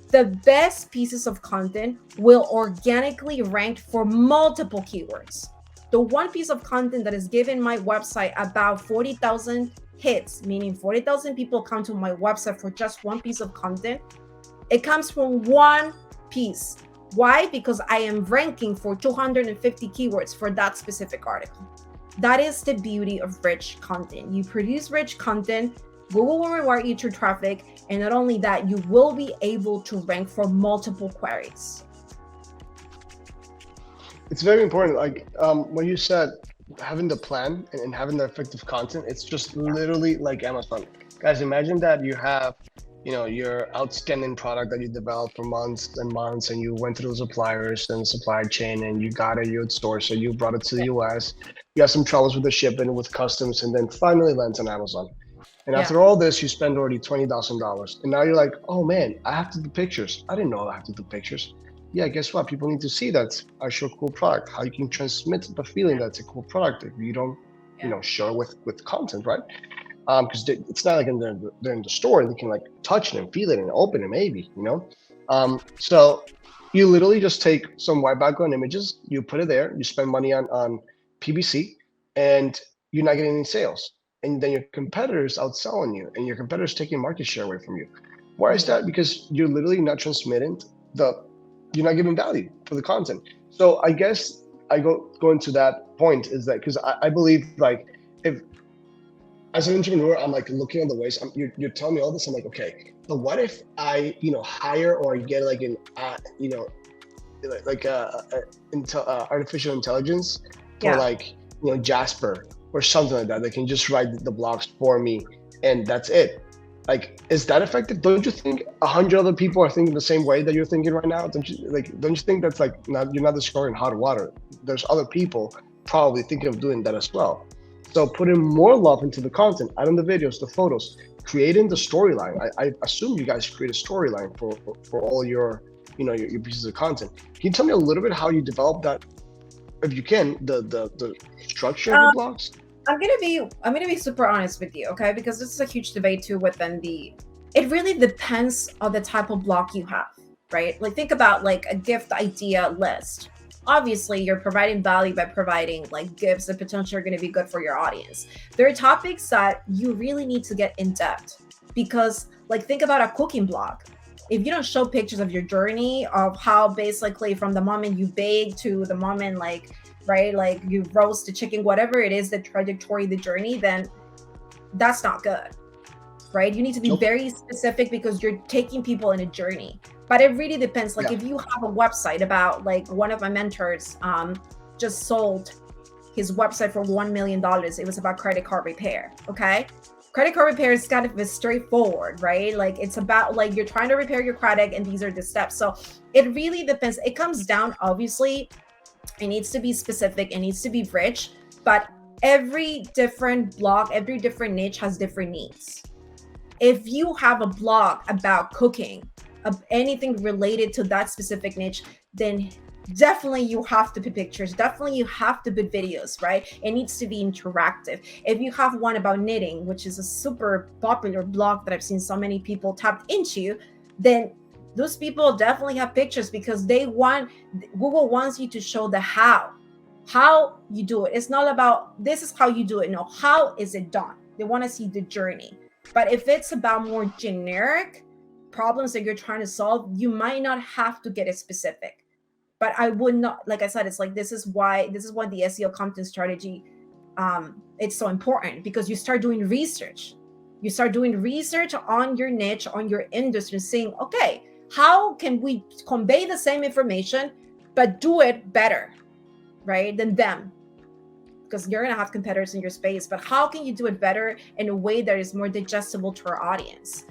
The best pieces of content will organically rank for multiple keywords. The one piece of content that is given my website about 40,000 hits, meaning 40,000 people come to my website for just one piece of content, it comes from one piece. Why? Because I am ranking for 250 keywords for that specific article. That is the beauty of rich content. You produce rich content, Google will reward you through traffic, and not only that, you will be able to rank for multiple queries. It's very important. Like when you said having the plan and having the effective content, it's just literally like Amazon. Guys, imagine that you have, you know, your outstanding product that you developed for months and months, and you went through the suppliers and supply chain, and you got it, you would source it, you brought it to the US, you have some troubles with the shipping, with customs, and then finally lands on Amazon. And after all this, you spend already $20,000. And now you're like, oh man, I have to do pictures. I didn't know I have to do pictures. Yeah, guess what? People need to see that I show a cool product. How you can transmit the feeling that's a cool product if you don't, show with content, right? Because it's not like they're in the store. They can like touch it and feel it and open it maybe, So you literally just take some white background images, you put it there, you spend money on PPC, and you're not getting any sales. And then your competitors outselling you, and your competitors taking market share away from you. Why is that? Because you're literally not transmitting you're not giving value for the content. So I guess I go into that point is that because I believe like if as an entrepreneur, I'm like looking at the ways you're telling me all this. I'm like, okay, but what if I, hire or get like an, artificial intelligence for like, Jasper or something like that. They can just write the blogs for me and that's it. Like, is that effective? Don't you think 100 other people are thinking the same way that you're thinking right now? Don't you think that's like, you're not discovering hot water? There's other people probably thinking of doing that as well. So putting more love into the content, adding the videos, the photos, creating the storyline. I assume you guys create a storyline for all your, your pieces of content. Can you tell me a little bit how you develop that, if you can, the structure of your blogs? I'm gonna be super honest with you, okay? Because this is a huge debate too within it really depends on the type of blog you have, right? Like think about like a gift idea list. Obviously, you're providing value by providing like gifts that potentially are going to be good for your audience. There are topics that you really need to get in depth because like think about a cooking blog. If you don't show pictures of your journey of how basically from the moment you bake to the moment like, right, like you roast the chicken, whatever it is, the trajectory, the journey, then that's not good, right? You need to be very specific because you're taking people in a journey. But it really depends. Like if you have a website about like one of my mentors just sold his website for $1 million. It was about credit card repair. Okay. Credit card repair is kind of straightforward, right? Like it's about like you're trying to repair your credit and these are the steps. So it really depends. It comes down, obviously, it needs to be specific. It needs to be rich, but every different blog, every different niche has different needs. If you have a blog about cooking, of anything related to that specific niche, then definitely you have to put pictures. Definitely you have to put videos, right? It needs to be interactive. If you have one about knitting, which is a super popular blog that I've seen so many people tapped into, then those people definitely have pictures because Google wants you to show the how you do it. It's not about this is how you do it. No, how is it done? They want to see the journey. But if it's about more generic problems that you're trying to solve, you might not have to get it specific. But I would not, like I said, it's like this is why the SEO content strategy it's so important because you start doing research. You start doing research on your niche, on your industry, saying, okay, how can we convey the same information but do it better, right, than them? Because you're going to have competitors in your space, but how can you do it better in a way that is more digestible to our audience?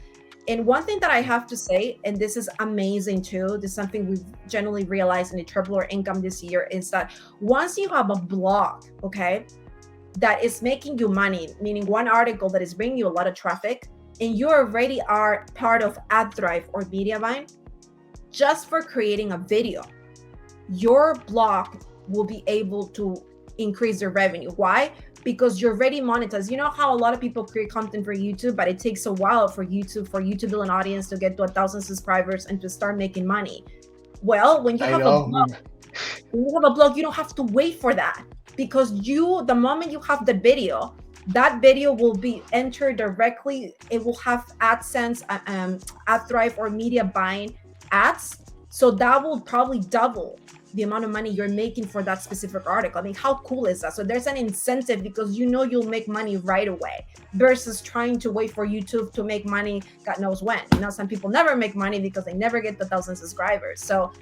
And one thing that I have to say, and this is amazing too, this is something we've generally realized in the Triple Our Income this year, is that once you have a blog, okay, that is making you money, meaning one article that is bringing you a lot of traffic, and you already are part of AdThrive or Mediavine, just for creating a video, your blog will be able to increase their revenue. Why? Because you're already monetized. You know how a lot of people create content for YouTube, but it takes a while for YouTube to build an audience, to get to 1,000 subscribers and to start making money. Well, when you have a blog, you don't have to wait for that because the moment you have the video, that video will be entered directly. It will have AdSense, AdThrive or media buying ads. So that will probably double the amount of money you're making for that specific article. I mean, how cool is that? So there's an incentive because you'll make money right away versus trying to wait for YouTube to make money, God knows when. Some people never make money because they never get the 1,000 subscribers. So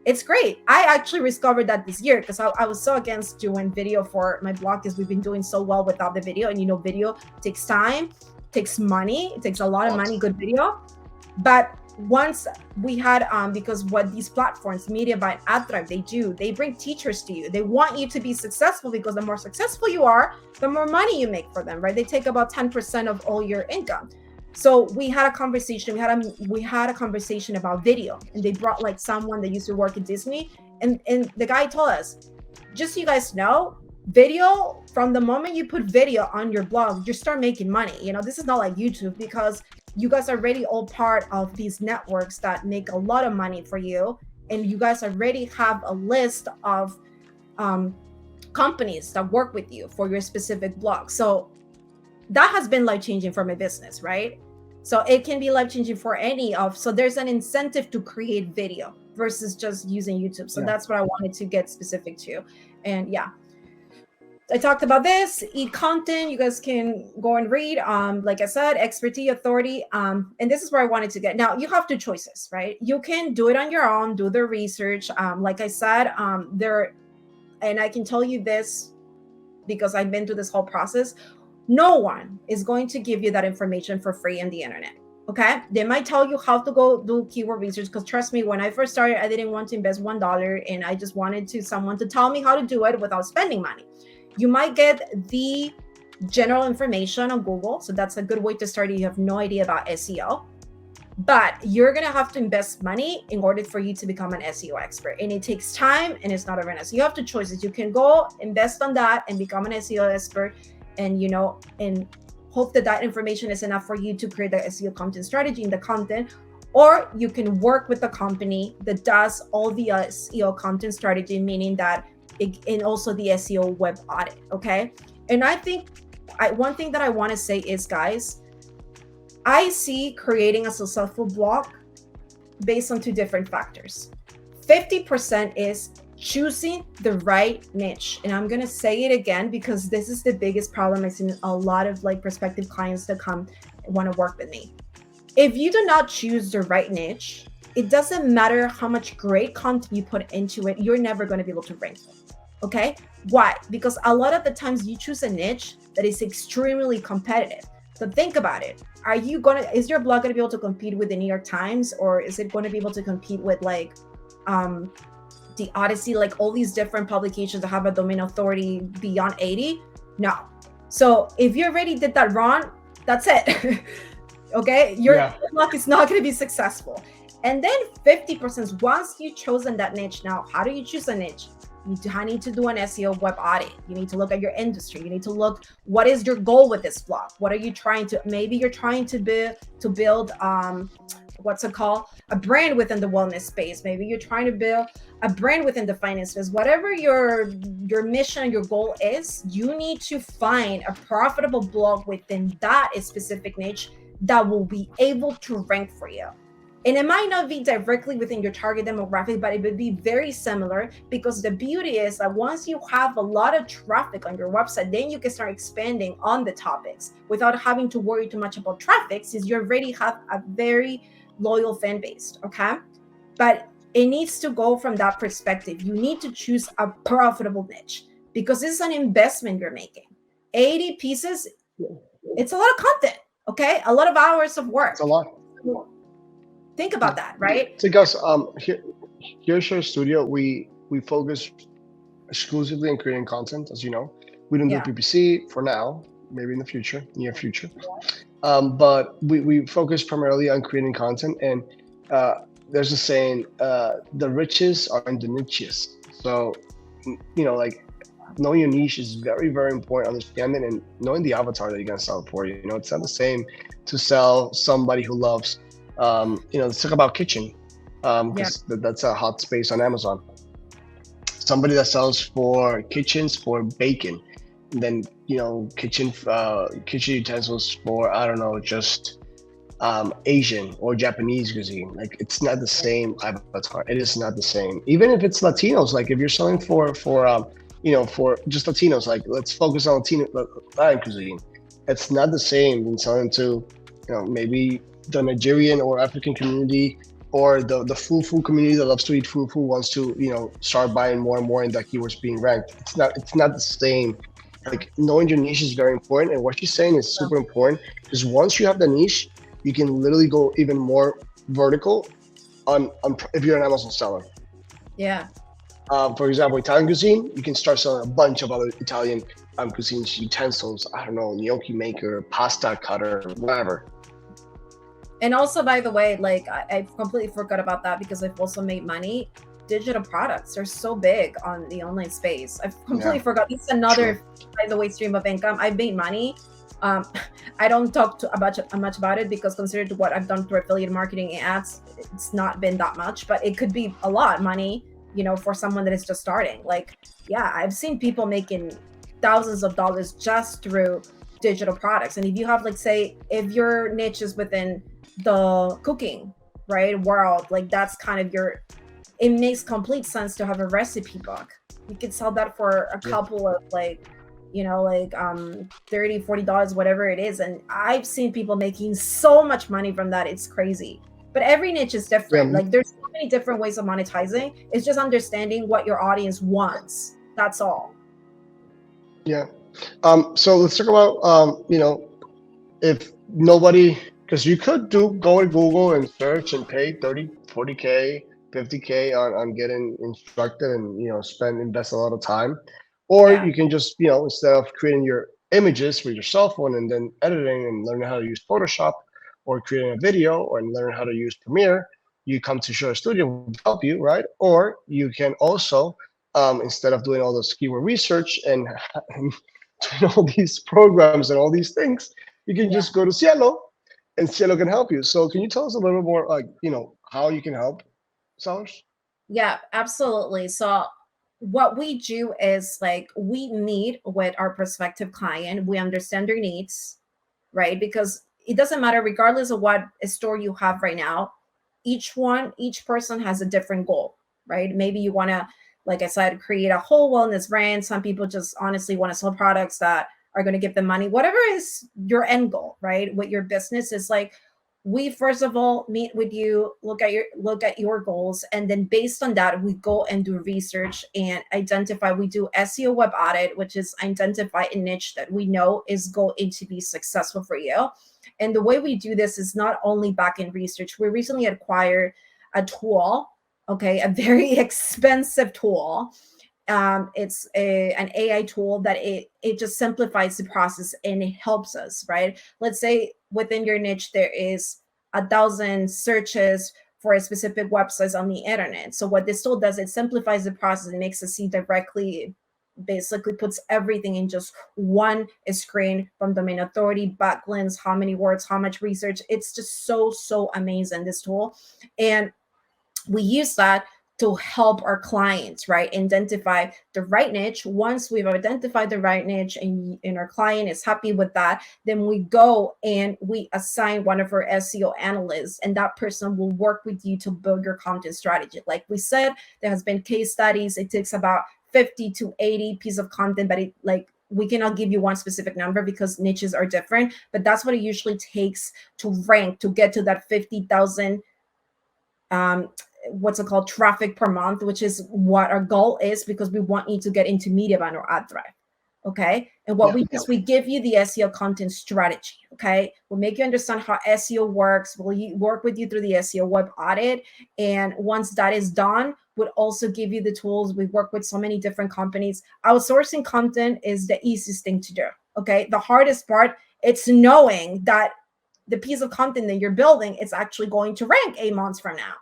it's great. I actually discovered that this year because I was so against doing video for my blog because we've been doing so well without the video. And video takes time, takes money, it takes a lot of money, good video. But once we had, because what these platforms, Media by AdThrive, they do, they bring teachers to you. They want you to be successful, because the more successful you are, the more money you make for them, right? They take about 10% of all your income. So we had a conversation. We had a conversation about video, and they brought like someone that used to work at Disney, and the guy told us, just so you guys know, video, from the moment you put video on your blog, you start making money. You know, this is not like YouTube, because you guys are already all part of these networks that make a lot of money for you, and you guys already have a list of companies that work with you for your specific blog. So that has been life-changing for my business, right? So it can be life-changing for any of, so there's an incentive to create video versus just using YouTube. So that's what I wanted to get specific to. And yeah, I talked about this, eat content. You guys can go and read. Like I said, expertise, authority. And this is where I wanted to get. Now, you have two choices, right? You can do it on your own, do the research. Like I said, and I can tell you this because I've been through this whole process. No one is going to give you that information for free on the internet. Okay, they might tell you how to go do keyword research, because trust me, when I first started, I didn't want to invest $1, and I just wanted someone to tell me how to do it without spending money. You might get the general information on Google, so that's a good way to start if you have no idea about SEO. But you're gonna have to invest money in order for you to become an SEO expert, and it takes time, and it's not overnight. So you have two choices. You can go invest on that and become an SEO expert, and and hope that information is enough for you to create the SEO content strategy in the content, or you can work with a company that does all the SEO content strategy, meaning that and also the SEO web audit. Okay, and I think one thing that I want to say is, guys, I see creating a successful blog based on two different factors. 50% is choosing the right niche. And I'm going to say it again, because this is the biggest problem I've seen a lot of like prospective clients that come and want to work with me. If you do not choose the right niche, it doesn't matter how much great content you put into it, you're never going to be able to rank it. Okay? Why? Because a lot of the times you choose a niche that is extremely competitive. So think about it. Is your blog going to be able to compete with the New York Times, or is it going to be able to compete with like the Odyssey, like all these different publications that have a domain authority beyond 80? No. So if you already did that wrong, that's it. Okay, your blog is not going to be successful. And then 50%, once you've chosen that niche, now how do you choose a niche? You need to do an SEO web audit. You need to look at your industry. You need to look, what is your goal with this blog? What are you trying to, maybe you're trying to build what's it called? A brand within the wellness space. Maybe you're trying to build a brand within the finance space. Whatever your mission, your goal is, you need to find a profitable blog within that specific niche that will be able to rank for you. And it might not be directly within your target demographic, but it would be very similar, because the beauty is that once you have a lot of traffic on your website, then you can start expanding on the topics without having to worry too much about traffic, since you already have a very loyal fan base. Okay, but it needs to go from that perspective. You need to choose a profitable niche, because this is an investment you're making. 80 pieces, it's a lot of content. Okay, a lot of hours of work. It's a lot. Think about that, right? So guys, here at Share Studio, we focus exclusively on creating content. As you know, we don't do PPC for now, maybe in the future, near future. But we focus primarily on creating content. And there's a saying, the riches are in the niches. So, like, knowing your niche is very, very important, understanding and knowing the avatar that you're going to sell for. It's not the same to sell somebody who loves, let's talk about kitchen, because that's a hot space on Amazon. Somebody that sells for kitchens for bacon, and then kitchen utensils for, I don't know, just Asian or Japanese cuisine. Like, it's not the same avatar. It is not the same. Even if it's Latinos, like if you're selling for just Latinos, like let's focus on Latin cuisine. It's not the same than selling to, maybe the Nigerian or African community, or the fufu community that loves to eat fufu, wants to, start buying more and more in that keywords being ranked. It's not the same. Like, knowing your niche is very important. And what she's saying is super important, because once you have the niche, you can literally go even more vertical on if you're an Amazon seller. Yeah. For example, Italian cuisine, you can start selling a bunch of other Italian cuisines, utensils, I don't know, gnocchi maker, pasta cutter, whatever. And also, by the way, like I completely forgot about that because I've also made money. Digital products are so big on the online space. I've completely forgot. It's another, by the way, stream of income. I've made money. I don't talk much about it because considered what I've done through affiliate marketing and ads, it's not been that much, but it could be a lot of money, you know, for someone that is just starting. Like, yeah, I've seen people making thousands of dollars just through digital products. And if you have, like, say, if your niche is within the cooking, right, world, like that's kind of your, it makes complete sense to have a recipe book. You could sell that for a couple of like, you know, like $30-$40, whatever it is. And I've seen people making so much money from that. It's crazy. But every niche is different. Like there's so many different ways of monetizing. It's just understanding what your audience wants. That's all. Yeah. So let's talk about you know, if nobody, because you could go to Google and search and pay 30, 40K, 50K on getting instructed and, you know, invest a lot of time. Or you can just, you know, instead of creating your images with your cell phone and then editing and learning how to use Photoshop or creating a video or learn how to use Premiere, you come to Show Studio to help you, right? Or you can also, instead of doing all this keyword research and doing all these programs and all these things, you can just go to Cielo and Cielo can help you. So can you tell us a little bit more, like, you know, how you can help sellers? Yeah, absolutely. So what we do is like we meet with our prospective client, we understand their needs, right? Because it doesn't matter, regardless of what store you have right now, each person has a different goal, right? Maybe you want to, like I said, create a whole wellness brand. Some people just honestly want to sell products that are going to give them money. Whatever is your end goal, right? What your business is like, we first of all meet with you, look at your goals, and then based on that we go and do research and identify. We do SEO web audit, which is identify a niche that we know is going to be successful for you. And the way we do this is not only back in research. We recently acquired a tool, okay, a very expensive tool. It's an AI tool that it just simplifies the process and it helps us, right? Let's say within your niche there is 1,000 searches for a specific websites on the internet. So what this tool does, it simplifies the process and makes us see directly, basically puts everything in just one screen, from domain authority, backlinks, how many words, how much research. It's just so amazing, this tool. And we use that to help our clients, right, identify the right niche. Once we've identified the right niche and our client is happy with that, then we go and we assign one of our SEO analysts, and that person will work with you to build your content strategy. Like we said, there has been case studies. It takes about 50 to 80 pieces of content, but we cannot give you one specific number because niches are different, but that's what it usually takes to rank, to get to that 50,000 what's it called, traffic per month, which is what our goal is, because we want you to get into media buying or ad thrive. Okay. And what we do is we give you the SEO content strategy. Okay. We'll make you understand how SEO works. We'll work with you through the SEO web audit. And once that is done, we'll also give you the tools. We work with so many different companies. Outsourcing content is the easiest thing to do. Okay. The hardest part, it's knowing that the piece of content that you're building is actually going to rank 8 months from now.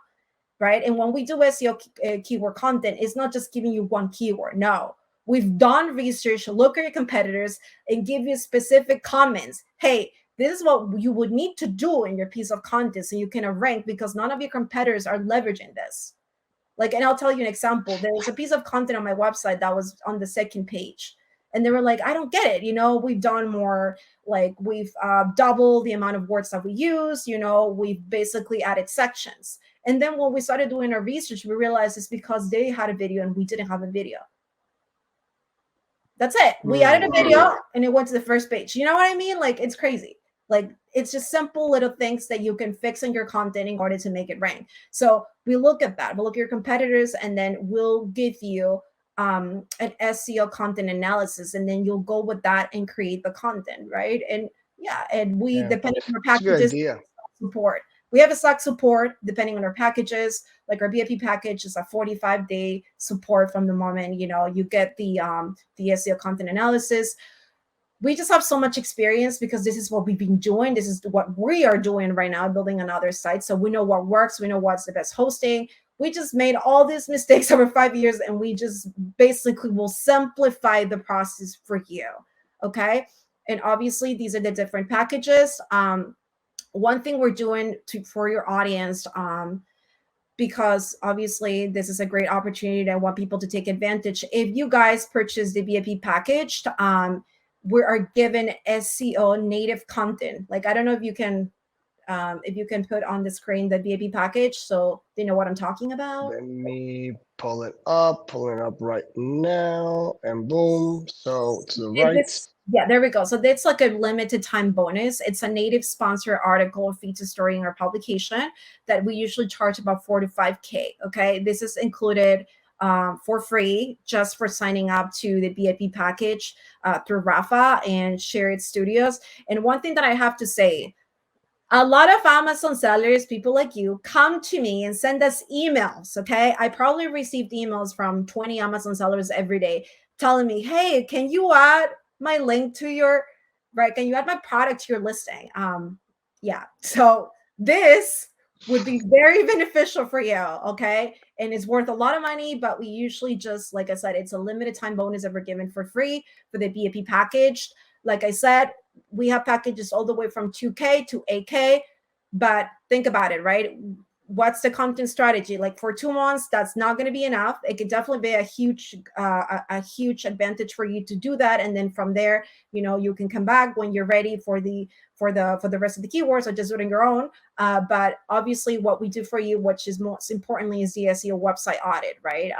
Right. And when we do SEO keyword content, it's not just giving you one keyword. No, we've done research, look at your competitors and give you specific comments. Hey, this is what you would need to do in your piece of content so you can rank, because none of your competitors are leveraging this. Like, and I'll tell you an example. There was a piece of content on my website that was on the second page. And they were like, I don't get it. You know, we've done more, like we've doubled the amount of words that we use. You know, we've basically added sections. And then when we started doing our research, we realized it's because they had a video and we didn't have a video. That's it. We added a video and it went to the first page. You know what I mean? Like, it's crazy. Like, it's just simple little things that you can fix in your content in order to make it rank. So we look at that. We'll look at your competitors, and then we'll give you an SEO content analysis, and then you'll go with that and create the content, right? And yeah, and we depending on our packages, support. We have a Slack support depending on our packages. Like our BIP package is a 45-day support from the moment you get the SEO content analysis. We just have so much experience because this is what we've been doing. This is what we are doing right now, building another site. So we know what works. We know what's the best hosting. We just made all these mistakes over 5 years, and we just basically will simplify the process for you. Okay. And obviously these are the different packages. One thing we're doing for your audience, because obviously this is a great opportunity that I want people to take advantage. If you guys purchase the VIP package, we are given SEO native content. Like, I don't know if you can put on the screen the VIP package so they know what I'm talking about. Let me pulling it up right now, and boom. So to the right. Yeah, there we go. So that's like a limited time bonus. It's a native sponsor article feature story in our publication that we usually charge about 4 to 5K. Okay. This is included for free just for signing up to the VIP package through Rafa and Share It Studios. And one thing that I have to say, a lot of Amazon sellers, people like you, come to me and send us emails. Okay. I probably received emails from 20 Amazon sellers every day telling me, hey, can you add my link to your, right? Can you add my product to your listing? Yeah. So this would be very beneficial for you. Okay. And it's worth a lot of money, but we usually just, like I said, it's a limited time bonus that we're given for free for the BIP package. Like I said, we have packages all the way from 2K to 8K, but think about it, right? What's the content strategy? Like for 2 months, that's not going to be enough. It could definitely be a huge advantage for you to do that. And then from there, you can come back when you're ready for the rest of the keywords or just doing your own. But obviously what we do for you, which is most importantly, is the SEO website audit, right?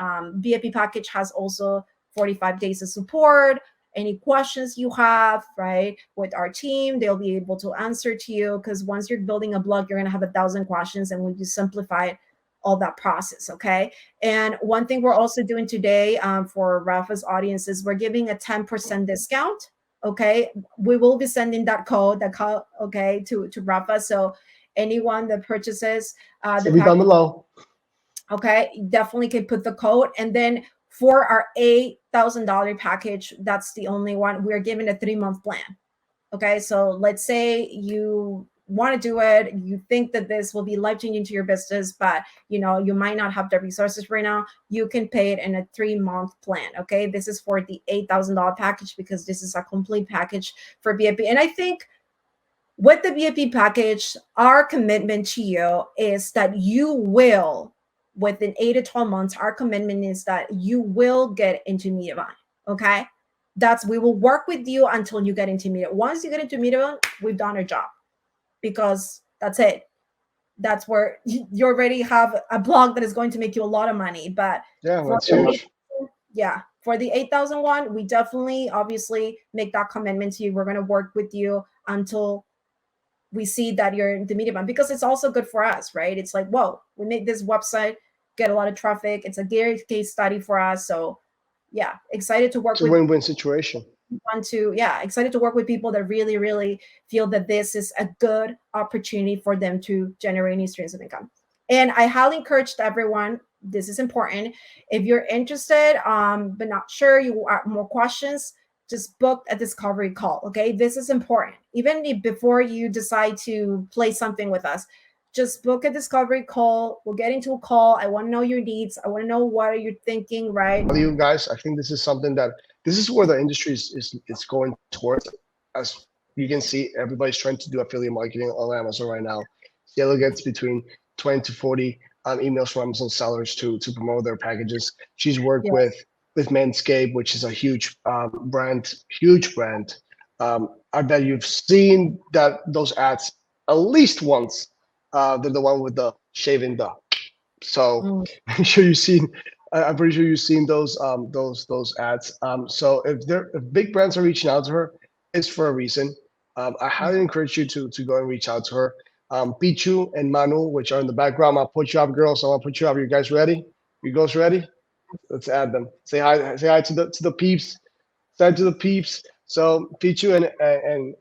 BIP package has also 45 days of support. Any questions you have, right, with our team, they'll be able to answer to you, because once you're building a blog, you're going to have 1,000 questions, and we just simplify all that process. Okay. And one thing we're also doing today for Rafa's audiences, we're giving a 10% discount. Okay. We will be sending that code, okay, to Rafa. So anyone that purchases the package, down below. Okay. Definitely can put the code. And then for our $8,000 package, that's the only one. We're giving a 3-month plan. Okay. So let's say you want to do it. You think that this will be life-changing to your business, but you might not have the resources right now. You can pay it in a 3-month plan. Okay. This is for the $8,000 package because this is a complete package for BIP. And I think with the BIP package, our commitment to you is that you will, within 8 to 12 months, our commitment is that you will get into media buying. Okay. We will work with you until you get into media. Once you get into media buying, we've done our job, because that's it. That's where you already have a blog that is going to make you a lot of money. But yeah, that's huge. For the 8,000 one, we definitely obviously make that commitment to you. We're going to work with you until we see that you're in the media buying, because it's also good for us, right? It's like, whoa, we make this website get a lot of traffic. It's a great case study for us. So yeah, excited to work with. It's a win-win situation. Excited to work with people that really, really feel that this is a good opportunity for them to generate new streams of income. And I highly encourage everyone, this is important. If you're interested, but not sure, you have more questions, just book a discovery call. Okay. This is important. Even if before you decide to play something with us, just book a discovery call. We'll get into a call. I want to know your needs. I want to know what you're thinking, right? You guys, I think this is something this is where the industry is going towards. As you can see, everybody's trying to do affiliate marketing on Amazon right now. Cielo gets between 20 to 40 emails from Amazon sellers to promote their packages. She's worked with Manscaped, which is a huge brand. I bet you've seen those ads at least once. They're the one with the shaving dog. So I'm sure you've seen. I'm pretty sure you've seen those ads. So if big brands are reaching out to her, it's for a reason. I highly encourage you to go and reach out to her. Pichu and Manu, which are in the background, I'll put you up, girls. I'll put you up. You guys ready? You guys ready? Let's add them. Say hi. Say hi to the peeps. Say hi to the peeps. So Pichu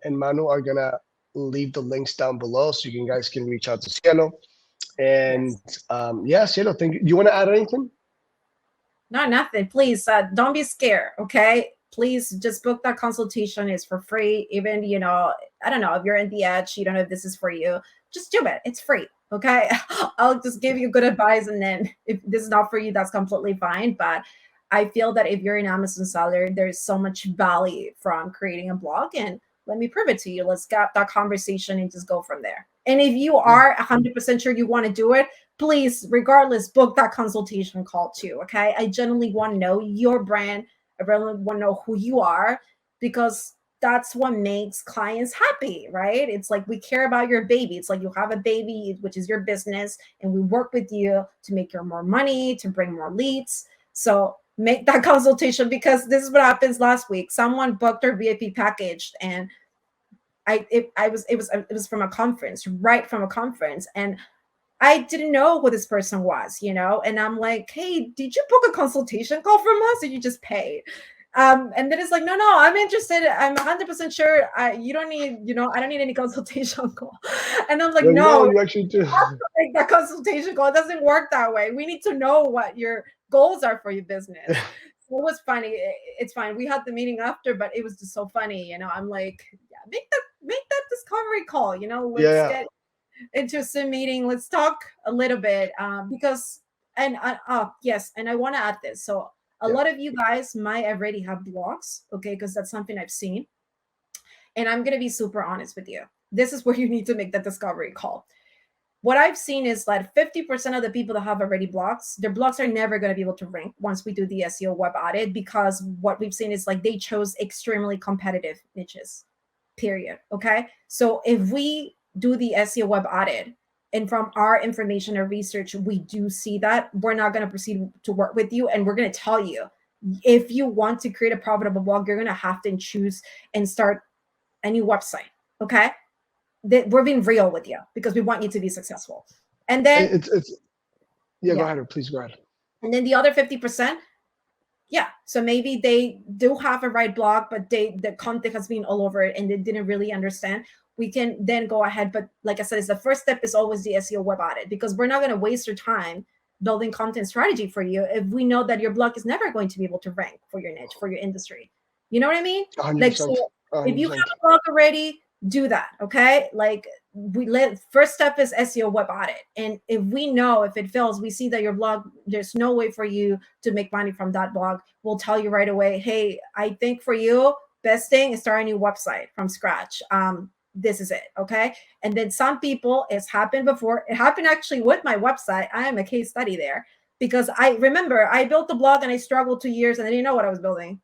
and Manu are gonna leave the links down below so you guys can reach out to Cielo. And Yes. yeah, Cielo, thank you. Do you want to add anything? No, nothing. Please, don't be scared. Okay. Please just book that consultation. It's for free. Even, I don't know if you're in the edge, you don't know if this is for you. Just do it. It's free. Okay. I'll just give you good advice. And then if this is not for you, that's completely fine. But I feel that if you're an Amazon seller, there's so much value from creating a blog. And let me prove it to you. Let's get that conversation and just go from there. And if you Yeah. are 100% sure you want to do it, please, regardless, book that consultation call too. Okay. I genuinely want to know your brand. I really want to know who you are, because that's what makes clients happy, right? It's like we care about your baby. It's like you have a baby, which is your business, and we work with you to make your more money, to bring more leads. So make that consultation, because this is what happens last week. Someone booked their VIP package, and it was from a conference, right from a conference, and I didn't know who this person was, and I'm like, hey, did you book a consultation call from us, or you just paid? And then it's like, no, I'm interested. I'm 100% sure. You don't need, I don't need any consultation call. And I'm like, Like, no, no, you actually do. like that consultation call. It doesn't work that way. We need to know what your goals are for your business. So it was funny. It's fine. We had the meeting after, but it was just so funny. I'm like, yeah, make that discovery call. Let's Yeah. get into a Zoom meeting. Let's talk a little bit, because yes, and I want to add this. So a Yeah. lot of you guys might already have blogs, okay, because that's something I've seen. And I'm gonna be super honest with you. This is where you need to make that discovery call. What I've seen is that 50% of the people that have already blogs, their blogs are never going to be able to rank once we do the SEO web audit, because what we've seen is like they chose extremely competitive niches, period. Okay. So if we do the SEO web audit, and from our information or research, we do see that, we're not going to proceed to work with you. And we're going to tell you, if you want to create a profitable blog, you're going to have to choose and start a new website. Okay. We're being real with you because we want you to be successful. And then It's yeah. Go yeah, ahead. Please go ahead. and then the other 50%, yeah. So maybe they do have a right blog, but the content has been all over it and they didn't really understand. We can then go ahead, but like I said, it's the first step is always the SEO web audit, because we're not going to waste your time building content strategy for you if we know that your blog is never going to be able to rank for your niche, for your industry. You know what I mean? Like, 100%. so if you have 100%. a blog already, do that. Okay. Like first step is SEO web audit. And if we know, if it fails, we see that your blog, there's no way for you to make money from that blog. We'll tell you right away, hey, I think for you, best thing is start a new website from scratch. This is it. Okay. And then some people, it's happened before. It happened actually with my website. I am a case study there, because I remember I built the blog and I struggled 2 years and I didn't know what I was building.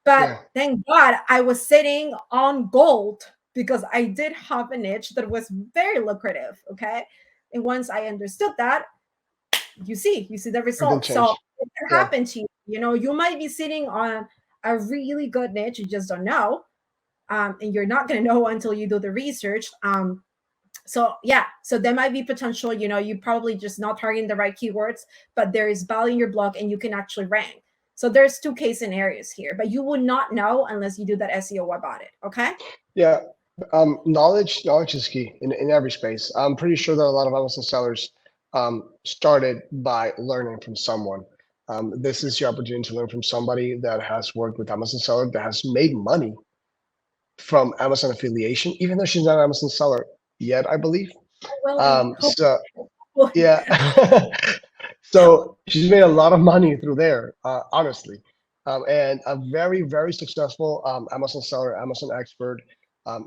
But thank God I was sitting on gold, because I did have a niche that was very lucrative. Okay. And once I understood that, you see the results. So it can happen to you. You might be sitting on a really good niche, you just don't know. And you're not going to know until you do the research. So yeah, so there might be potential, you probably just not targeting the right keywords, but there is value in your blog and you can actually rank. So there's two case scenarios here, but you would not know unless you do that SEO web audit. Okay. Yeah. Knowledge is key in every space. I'm pretty sure that a lot of Amazon sellers started by learning from someone. This is your opportunity to learn from somebody that has worked with Amazon seller, that has made money from Amazon affiliation, even though she's not an Amazon seller yet, I believe. Well, So yeah. So she's made a lot of money through there, honestly. And a very, very successful Amazon seller, Amazon expert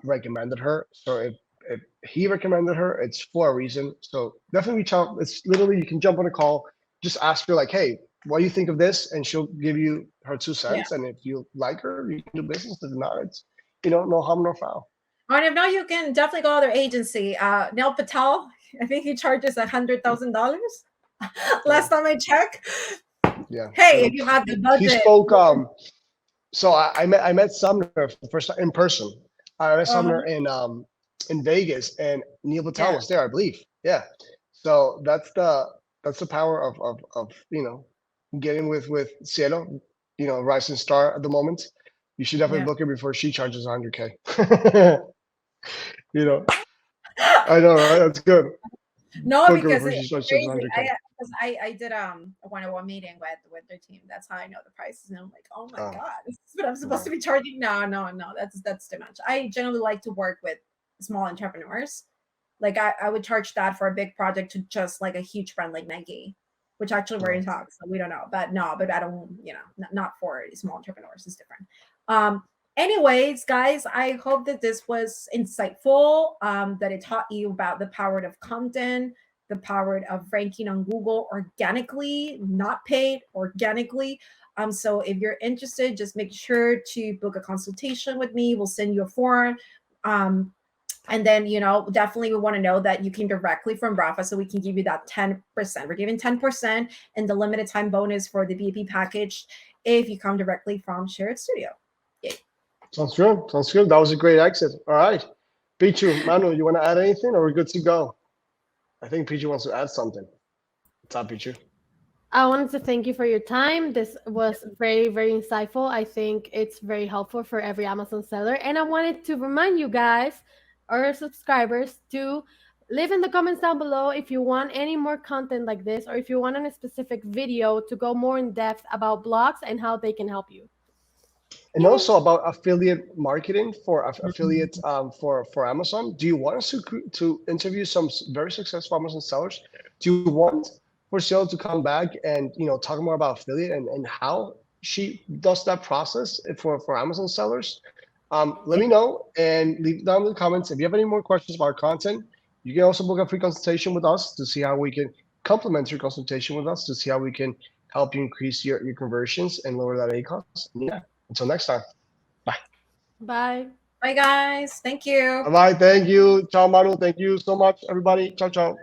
recommended her. So if he recommended her, it's for a reason. So definitely reach out. It's literally, you can jump on a call, just ask her like, hey, what do you think of this? And she'll give you her 2 cents. And if you like her, you can do business. If not, it's, no harm, no foul. Or if not, you can definitely go to their agency. Neil Patel, I think he charges $100,000. Last time I checked. Yeah. Hey, if you have the budget. He spoke. So I met Sumner for the first time in person. I met Sumner in Vegas, and Neil Patel was there, I believe. Yeah. So that's the power of getting with Cielo, rising star at the moment. You should definitely book her before she charges 100K. You know, I know, right? That's good. No, Quicker because before she it's starts charging crazy. 100K. I did a one-on-one meeting with their team. That's how I know the prices, and I'm like, oh my Oh, god, this is what I'm supposed wow. to be charging. No, that's too much. I generally like to work with small entrepreneurs. Like I would charge that for a big project to just like a huge brand like Nike, which actually we're in Nice. talks. So we don't know, but no, but I don't, not for small entrepreneurs. It's different. Um, anyways, guys, I hope that this was insightful, that it taught you about the power of content, the power of ranking on Google organically, not paid, organically. So if you're interested, just make sure to book a consultation with me. We'll send you a form. And then, definitely we want to know that you came directly from Rafa, so we can give you that 10%. We're giving 10% and the limited time bonus for the VIP package if you come directly from Shared Studio. Yay. Sounds good. Sounds good. That was a great exit. All right. Pichu, Manu, you want to add anything or we're good to go? I think Pichu wants to add something. What's up, Pichu? I wanted to thank you for your time. This was very, very insightful. I think it's very helpful for every Amazon seller. And I wanted to remind you guys, our subscribers, to leave in the comments down below if you want any more content like this, or if you want a specific video to go more in depth about blogs and how they can help you. And also about affiliate marketing for affiliate for Amazon. Do you want us to interview some very successful Amazon sellers? Do you want for Cielo to come back and talk more about affiliate and how she does that process for Amazon sellers? Let me know and leave down in the comments. If you have any more questions about our content, you can also book a free consultation with us to see how we can complement your consultation with us to see how we can help you increase your conversions and lower that A cost. Yeah. Until next time. Bye. Bye. Bye, guys. Thank you. Bye. Thank you. Ciao, Manu. Thank you so much, everybody. Ciao, ciao.